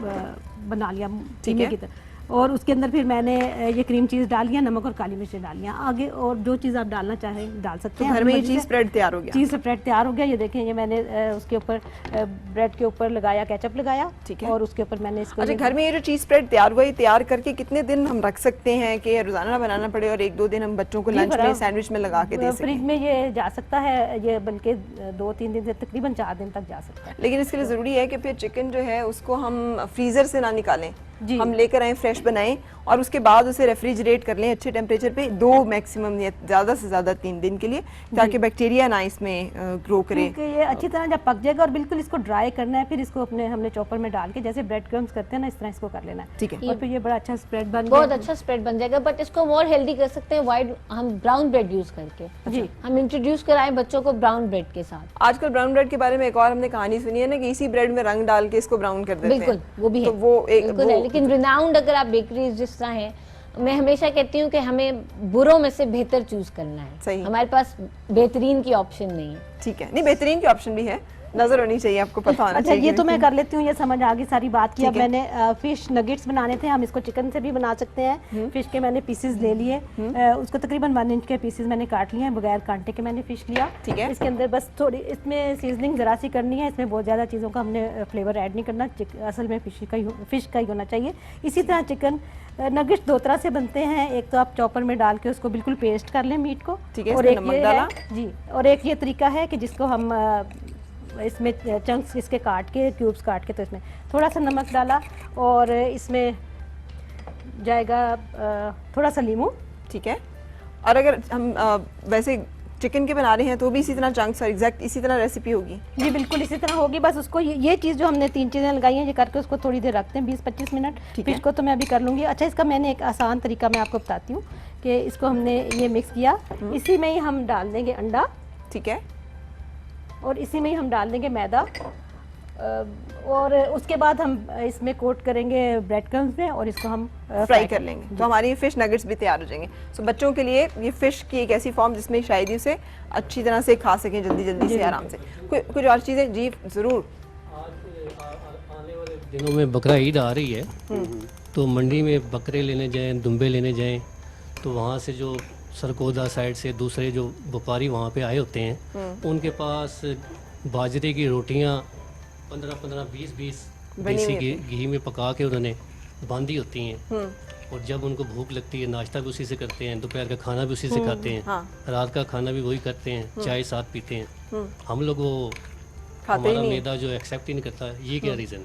बना लिया धीमे की तरह। और उसके अंदर फिर मैंने ये क्रीम चीज़ डाल दिया, नमक और काली मिर्च डाल दिया। आगे और जो चीज़ आप डालना चाहें डाल सकते हैं। घर में ये चीज़ स्प्रेड तैयार हो गया। चीज़ स्प्रेड तैयार हो गया। ये देखें, ये मैंने उसके ऊपर ब्रेड के ऊपर लगाया, केचप लगाया। ठीक है, और उसके ऊपर मैंने इसको। अच्छा, घर में ये जो चीज़ स्प्रेड तैयार हुआ, तैयार करके कितने दिन हम रख सकते हैं कि रोजाना बनाना पड़े और 1-2 दिन हम बच्चों को लंच में, सैंडविच में लगा के दे सकें? फ्रिज में ये जा सकता है, ये बल्कि 2-3 दिन से तकरीबन 4 दिन तक जा सकता है। लेकिन इसके लिए ज़रूरी है कि फिर चिकन जो है उसको हम फ्रीज़र से ना निकालें, हम लेकर आए, फ्रेश बनाएं, और उसके बाद उसे रेफ्रिजरेट कर लें अच्छे टेम्परेचर पे 2 मैक्सिमम या ज़्यादा से ज़्यादा 3 दिन के लिए, ताकि बैक्टीरिया ना इसमें ग्रो करे। क्योंकि ये अच्छी तरह जब पक जाएगा और बिल्कुल इसको ड्राई करना है, फिर इसको अपने हमने चॉपर में डाल के जैसे ब्रेड क्रम्स करते हैं ना, इस तरह इसको कर लेना है। ठीक है। और फिर ये बड़ा अच्छा स्प्रेड बन बहुत अच्छा स्प्रेड बन जाएगा। बट इसको मोर हेल्दी कर सकते हैं वाइट हम ब्राउन ब्रेड यूज करके। जी। हम इंट्रोड्यूस कराएं बच्चों को ब्राउन ब्रेड के साथ। आजकल ब्राउन ब्रेड के बारे में एक और हमने कहानी सुनी है ना कि इसी ब्रेड में रंग डाल के इसको ब्राउन कर देते हैं। बिल्कुल, वो भी है। तो वो एक बिल्कुल है, लेकिन रिनाउंड अगर आप बेकरीज जिस तरह है, मैं हमेशा कहती हूँ कि हमें बुरों में से बेहतर चूज करना है। सही। हमारे पास बेहतरीन की ऑप्शन नहीं है। ठीक है, नहीं बेहतरीन की ऑप्शन भी है, नजर होनी चाहिए, आपको पता होना अच्छा, चाहिए। ये तो मैं कर लेती हूँ, ये समझ आ गई सारी बात की। अब ठीक है। मैंने फिश नगेट्स बनाने थे, हम इसको चिकन से भी बना सकते हैं। फिश के मैंने पीसेस ले लिए, उसको तकरीबन 1 इंच के पीसेस मैंने काट लिए हैं, बगैर कांटे के मैंने फिश लिया। ठीक है। इसके अंदर बस थोड़ी इसमें सीजनिंग जरा सी करनी है, इसमें बहुत ज़्यादा चीज़ों का हमने फ्लेवर ऐड नहीं करना, असल में फिश का ही होना चाहिए। इसी तरह चिकन नगेट्स 2 तरह से बनते हैं, एक तो आप चॉपर में डाल के उसको बिल्कुल पेस्ट कर लें मीट को, ठीक है, और इसमें एक नमक ये डाला। है जी, और एक ये तरीका है कि जिसको हम इसमें चंक्स इसके काट के क्यूब्स काट के, तो इसमें थोड़ा सा नमक डाला और इसमें जाएगा थोड़ा सा लीमू। ठीक है। और अगर हम वैसे चिकन के बना रहे हैं तो भी इसी तरह चंक्स और एग्जैक्ट इसी तरह रेसिपी होगी? जी बिल्कुल इसी तरह होगी, बस उसको ये चीज़ जो हमने 3 चीज़ें लगाई हैं, ये करके उसको थोड़ी देर रखते हैं, 20-25 मिनट। फिश को तो मैं अभी कर लूँगी। अच्छा, इसका मैंने एक आसान तरीका मैं आपको बताती हूँ कि इसको हमने ये मिक्स किया, इसी में ही हम डाल देंगे अंडा। ठीक है। और इसी में ही हम डाल देंगे मैदा, और उसके बाद हम इसमें कोट करेंगे ब्रेड क्रम्स में और इसको हम फ्राई कर लेंगे, तो हमारी फिश नगेट्स भी तैयार हो जाएंगे। सो बच्चों के लिए ये फिश की एक ऐसी फॉर्म जिसमें शायद ही उसे अच्छी तरह से खा सकें, जल्दी जल्दी से, आराम से। कुछ और चीज़ें? जी ज़रूर। आने वाले दिनों में बकरा ईद आ रही है, तो मंडी में बकरे लेने जाएं, दुम्बे लेने जाएं, तो वहाँ से जो सरकोदा साइड से दूसरे जो व्यापारी वहाँ पे आए होते हैं, उनके पास बाजरे की रोटियाँ 15-15, 20-20 देसी घी में पका के उन्होंने बांधी होती हैं। और जब उनको भूख लगती है, नाश्ता भी उसी से करते हैं, दोपहर का खाना भी उसी से खाते हैं, रात का खाना भी वही करते हैं, चाय साथ पीते हैं। हम लोग वो हमारा मैदा जो एक्सेप्ट ही नहीं करता, ये क्या रीज़न?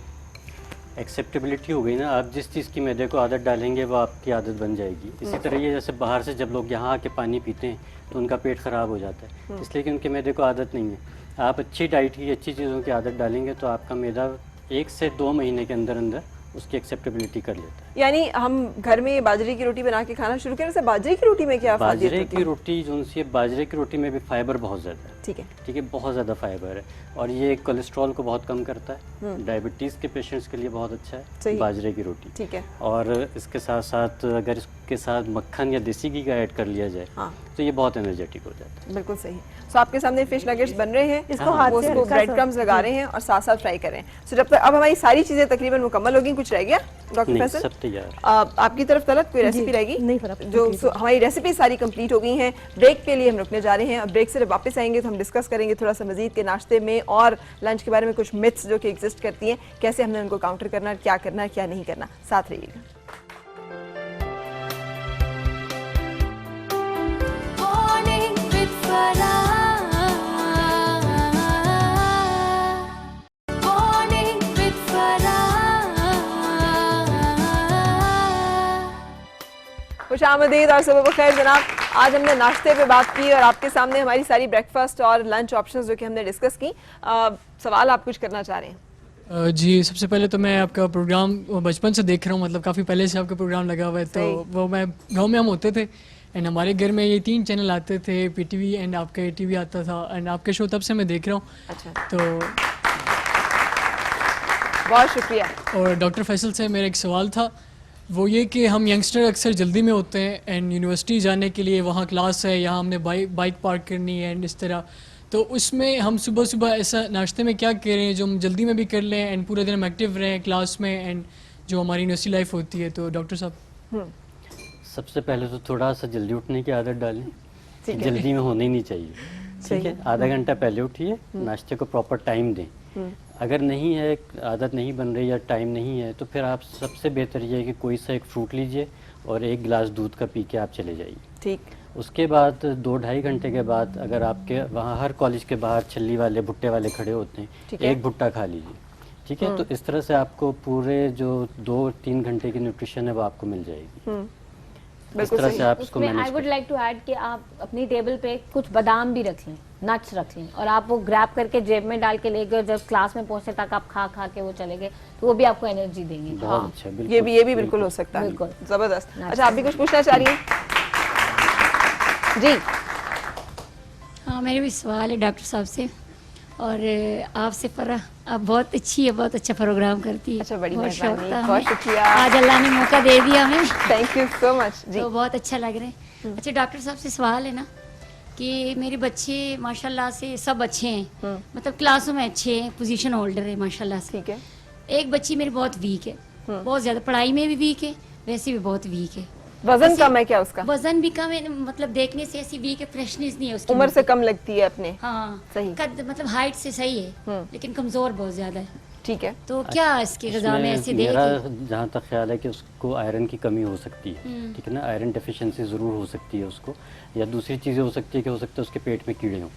एक्सेप्टेबिलिटी हो गई ना, आप जिस चीज़ की मैदे को आदत डालेंगे वो आपकी आदत बन जाएगी। इसी तरह ये जैसे बाहर से जब लोग यहाँ आके पानी पीते हैं तो उनका पेट ख़राब हो जाता है, इसलिए कि उनके मैदे को आदत नहीं है। आप अच्छी डाइट की, अच्छी चीज़ों की आदत डालेंगे तो आपका मैदा 1 से 2 महीने के अंदर अंदर उसकी एक्सेप्टेबिलिटी कर लेता है। यानी हम घर में ये बाजरे की रोटी बना के खाना शुरू करें। वैसे बाजरे की रोटी में क्या बाजरे की रोटी जो सी है, बाजरे की रोटी में भी फाइबर बहुत ज़्यादा है। ठीक है। ठीक है, बहुत ज़्यादा फाइबर है और ये कोलेस्ट्रॉल को बहुत कम करता है। डायबिटीज़ के पेशेंट्स के लिए बहुत अच्छा है बाजरे की रोटी। ठीक है। और इसके साथ साथ अगर इसके साथ मक्खन या देसी घी का ऐड कर लिया जाए तो ये बहुत एनर्जेटिक हो जाता है। बिल्कुल सही। सो आपके सामने फिश नगेट्स बन रहे हैं, इसको हाथ से उसको ब्रेड क्रम्स लगा रहे हैं और साथ साथ फ्राई कर रहे हैं। सो जब तक अब हमारी सारी चीज़ें तकरीबन मुकम्मल होगी, कुछ रह गया डॉक्टर फैसल? सब तैयार। आपकी तरफ तलत कोई रेसिपी रहेगी? नहीं, जो हमारी रेसिपी सारी कंप्लीट हो गई हैं। ब्रेक के लिए हम रुकने जा रहे हैं। अब ब्रेक से जब वापस आएंगे तो हम डिस्कस करेंगे थोड़ा सा मजीद के नाश्ते में और लंच के बारे में, कुछ मिथ्स जो कि एग्जिस्ट करती हैं, कैसे हमने उनको काउंटर करना है, क्या करना है, क्या नहीं करना। साथ रहिएगा। खुशामदीद और सुबह बखैर जनाब। आज हमने नाश्ते पे बात की और आपके सामने हमारी सारी ब्रेकफास्ट और लंच ऑप्शंस जो कि हमने डिस्कस की। सवाल आप कुछ करना चाह रहे हैं? जी, सबसे पहले तो मैं आपका प्रोग्राम बचपन से देख रहा हूँ, मतलब काफ़ी पहले से आपका प्रोग्राम लगा हुआ है। तो वो मैं गांव में हम होते थे एंड हमारे घर में ये 3 चैनल आते थे, PTV एंड आपका ATV आता था एंड आपके शो तब से मैं देख रहा हूँ। अच्छा, तो बहुत शुक्रिया। और डॉक्टर फैसल से मेरा एक सवाल था, वो ये कि हम यंगस्टर अक्सर जल्दी में होते हैं एंड यूनिवर्सिटी जाने के लिए वहाँ क्लास है, यहाँ हमने बाइक पार्क करनी है एंड इस तरह, तो उसमें हम सुबह सुबह ऐसा नाश्ते में क्या कह रहे हैं जो हम जल्दी में भी कर लें एंड पूरे दिन हम एक्टिव रहें क्लास में एंड जो हमारी यूनिवर्सिटी लाइफ होती है। तो डॉक्टर साहब, सबसे पहले तो थोड़ा सा जल्दी उठने की आदत डालें। जल्दी में होना ही नहीं चाहिए। ठीक है, आधा घंटा पहले उठिए, नाश्ते को प्रॉपर टाइम दें। अगर नहीं है, आदत नहीं बन रही या टाइम नहीं है, तो फिर आप सबसे बेहतर ये है कि कोई सा एक फ्रूट लीजिए और 1 गिलास दूध का पी के आप चले जाइए। ठीक। उसके बाद 2-2.5 घंटे के बाद अगर आपके वहाँ हर कॉलेज के बाहर छल्ली वाले भुट्टे वाले खड़े होते हैं, 1 भुट्टा खा लीजिए। ठीक है। तो इस तरह से आपको पूरे जो 2-3 घंटे की न्यूट्रिशन है वो आपको मिल जाएगी। इस तरह से आप इसको manage I would like to add कि आप अपनी टेबल पे कुछ बादाम भी रख लें, नट्स रख लें, और आप वो ग्रैब करके जेब में डाल के ले गए, जब क्लास में पहुंचे तक आप खा खा के वो चले गए, तो वो भी आपको एनर्जी देंगे। बहुत अच्छा, बिल्कुल, ये भी बिल्कुल हो सकता है। बिल्कुल जबरदस्त। अच्छा, आप भी कुछ पूछना चाह रही हैं? जी हाँ, मेरे भी सवाल है डॉक्टर साहब से और आपसे फरह, आप बहुत अच्छी है, बहुत अच्छा प्रोग्राम करती है। अच्छा, बड़ी बहुत शौक मेहरबानी, था बहुत हमें। शुक्रिया। आज अल्लाह ने मौका दे दिया हमें। थैंक यू सो मच जी। तो बहुत अच्छा लग रहा है। अच्छा, डॉक्टर साहब से सवाल है ना कि मेरे बच्चे माशाल्लाह से सब अच्छे हैं, मतलब क्लासों में अच्छे हैं, पोजीशन होल्डर है माशाल्लाह से। ठीक है। एक बच्ची मेरी बहुत वीक है, बहुत ज़्यादा पढ़ाई में भी वीक है, वैसे भी बहुत वीक है। वजन कम है क्या उसका? वजन भी कम है, मतलब देखने से ऐसी वीक है, फ्रेशनेस नहीं है उसकी। उम्र से कम लगती है अपने। हाँ सही। कद मतलब हाइट से सही है, लेकिन कमजोर बहुत ज्यादा है। ठीक है। तो क्या इसके ग़िज़ा में ऐसे दे? मेरा जहाँ तक ख्याल है कि उसको आयरन की कमी हो सकती है, ठीक है ना, आयरन डेफिशिएंसी ज़रूर हो सकती है उसको, या दूसरी चीज़ें हो सकती है कि हो सकता है उसके पेट में कीड़े हों।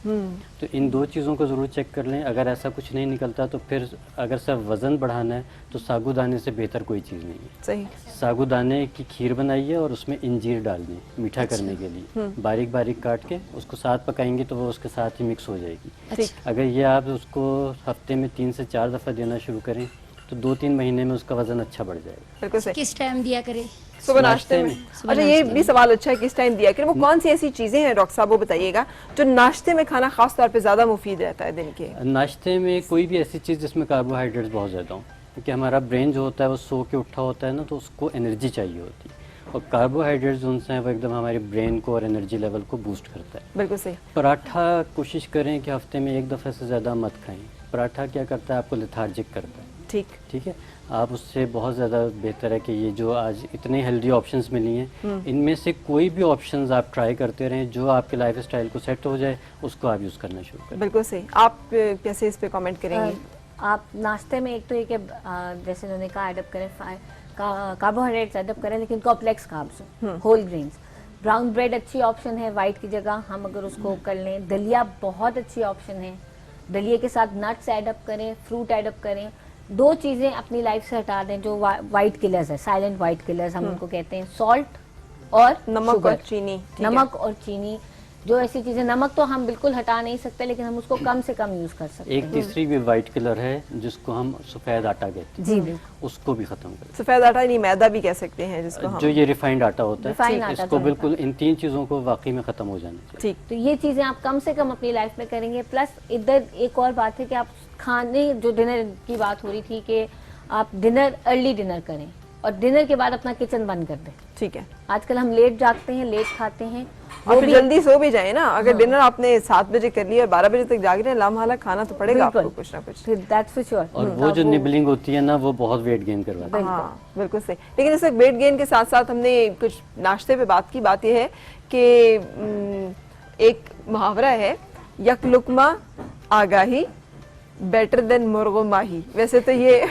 तो इन 2 चीज़ों को ज़रूर चेक कर लें। अगर ऐसा कुछ नहीं निकलता तो फिर अगर सिर्फ वज़न बढ़ाना है तो साबूदाने से बेहतर कोई चीज़ नहीं है। सही। साबूदाने की खीर बनाइए और उसमें इंजीर डाल दें मीठा करने के लिए, बारीक बारीक काट के उसको साथ पकाएंगे तो वो उसके साथ ही मिक्स हो जाएगी। अगर ये आप उसको हफ्ते में 3 से 4 दफ़ा देना शुरू करें तो 2-3 महीने में उसका वजन अच्छा बढ़ जाएगा। बिल्कुल सही। किस टाइम दिया करे? सुबह नाश्ते में। अच्छा, ये भी सवाल अच्छा है, किस टाइम दिया करें? वो कौन सी ऐसी चीजें हैं डॉक्टर साहब, वो बताइएगा, जो नाश्ते में खाना खास तौर पे ज्यादा मुफीद रहता है दिन के? नाश्ते में कोई भी ऐसी चीज़ जिसमें कार्बोहाइड्रेट्स बहुत ज़्यादा हों, क्योंकि हमारा ब्रेन जो होता है वो सो के उठा होता है ना, तो उसको एनर्जी चाहिए होती है, और कार्बोहाइड्रेट्स जो उनसे हैं वो एकदम हमारे ब्रेन को और एनर्जी लेवल को बूस्ट करता है। बिल्कुल सही। पराठा कोशिश करें कि हफ्ते में 1 दफ़े से ज़्यादा मत खाएं। पराठा क्या करता है, आपको लेथार्जिक करता है। ठीक है। आप उससे बहुत ज़्यादा बेहतर है कि ये जो आज इतने हेल्दी ऑप्शंस मिली हैं, इनमें से कोई भी ऑप्शंस आप ट्राई करते रहें जो आपके लाइफ स्टाइल को सेट हो जाए, उसको आप यूज़ करना शुरू करें। बिल्कुल सही। आप कैसे इस पे कमेंट करेंगे? आप नाश्ते में एक तो ये कि जैसे उन्होंने कहा एडप करें, कार्बोहाइड्रेट्स एडप करें, लेकिन complex carbs, whole grains. Brown bread अच्छी ऑप्शन है वाइट की जगह, हम अगर उसको कर लें। दलिया बहुत अच्छी ऑप्शन है, दलिया के साथ नट्स एडप करें, फ्रूट एडप करें। 2 चीज़ें अपनी लाइफ से हटा दें जो वाइट किलर्स है, साइलेंट वाइट किलर्स हम उनको कहते हैं, सॉल्ट और नमक और चीनी। नमक और चीनी, जो ऐसी चीजें, नमक तो हम बिल्कुल हटा नहीं सकते, लेकिन हम उसको कम से कम यूज कर सकते हैं। एक तीसरी भी वाइट किलर है जिसको हम सफ़ेद आटा कहते हैं, जी, उसको भी खत्म करें। सफ़ेद आटा नहीं, मैदा भी कह सकते हैं जिसको हम, जो ये रिफाइंड आटा होता है, इसको बिल्कुल इन 3 चीज़ों को वाकई में ख़त्म हो जाना चाहिए। ठीक। तो ये चीज़ें आप कम से कम अपनी लाइफ में करेंगे। प्लस इधर एक और बात है कि आप खाने, जो डिनर की बात हो रही थी कि आप डिनर, अर्ली डिनर करें और डिनर के बाद अपना किचन बंद कर दें। ठीक है। आजकल हम लेट जागते हैं, लेट खाते हैं, और फिर जल्दी सो भी जाए ना। अगर डिनर आपने 7 बजे कर लिया और 12 बजे तक जाग रहे हैं, लामहाला खाना तो पड़ेगा आपको कुछ ना कुछ। That's for sure. और वो जो निबलिंग होती है ना, वो बहुत वेट गेन करवाती है। हाँ, बिल्कुल सही। लेकिन इस वेट गेन के साथ साथ हमने कुछ नाश्ते पे बात की। बात यह है कि एक मुहावरा है, यक लुकमा आगाही बेटर देन मुर्गो माही। वैसे तो ये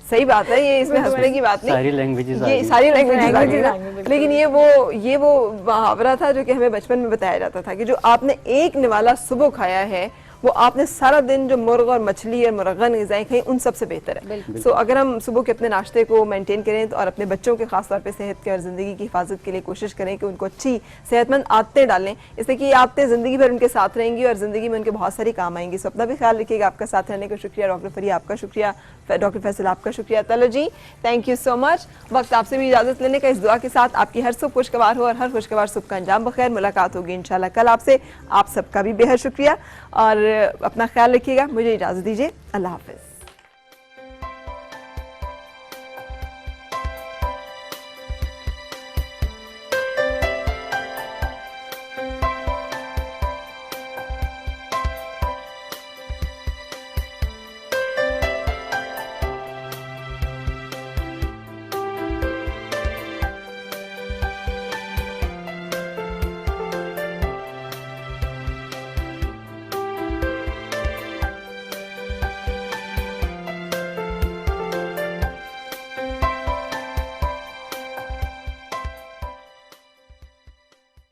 सही बात है, ये इसमें हंसने की बात नहीं, सारी लैंग्वेजेस ये सारी लैंग्वेजेस आ गई, लेकिन ये वो मुहावरा था जो कि हमें बचपन में बताया जाता था कि जो आपने एक निवाला सुबह खाया है, वो आपने सारा दिन जो मुर्ग और मछली और मुर्गन ग़िज़ाएं खाई उन सबसे बेहतर है। सो अगर हम सुबह के अपने नाश्ते को मेंटेन करें तो, और अपने बच्चों के खास तौर पे सेहत के और ज़िंदगी की हिफाजत के लिए कोशिश करें कि उनको अच्छी सेहतमंद आदतें डालें, इससे कि ये आदतें ज़िंदगी भर उनके साथ रहेंगी और ज़िंदगी में उनके बहुत सारी काम आएंगी। सो अपना भी ख्याल रखिएगा। आपका साथ रहने का शुक्रिया डॉक्टर फरिया, आपका शुक्रिया डॉक्टर फैसल, आपका शुक्रिया तला जी, थैंक यू सो मच। वक्त आपसे भी इजाज़त लेने का, इस दुआ के साथ आपकी हर सुबह खुशगवार हो और हर खुशगवार सुबह का अंजाम बखैर। मुलाकात होगी इंशाल्लाह कल आपसे। आप सबका भी बेहद शुक्रिया और अपना ख्याल रखिएगा। मुझे इजाज़त दीजिए। अल्लाह हाफ़िज़।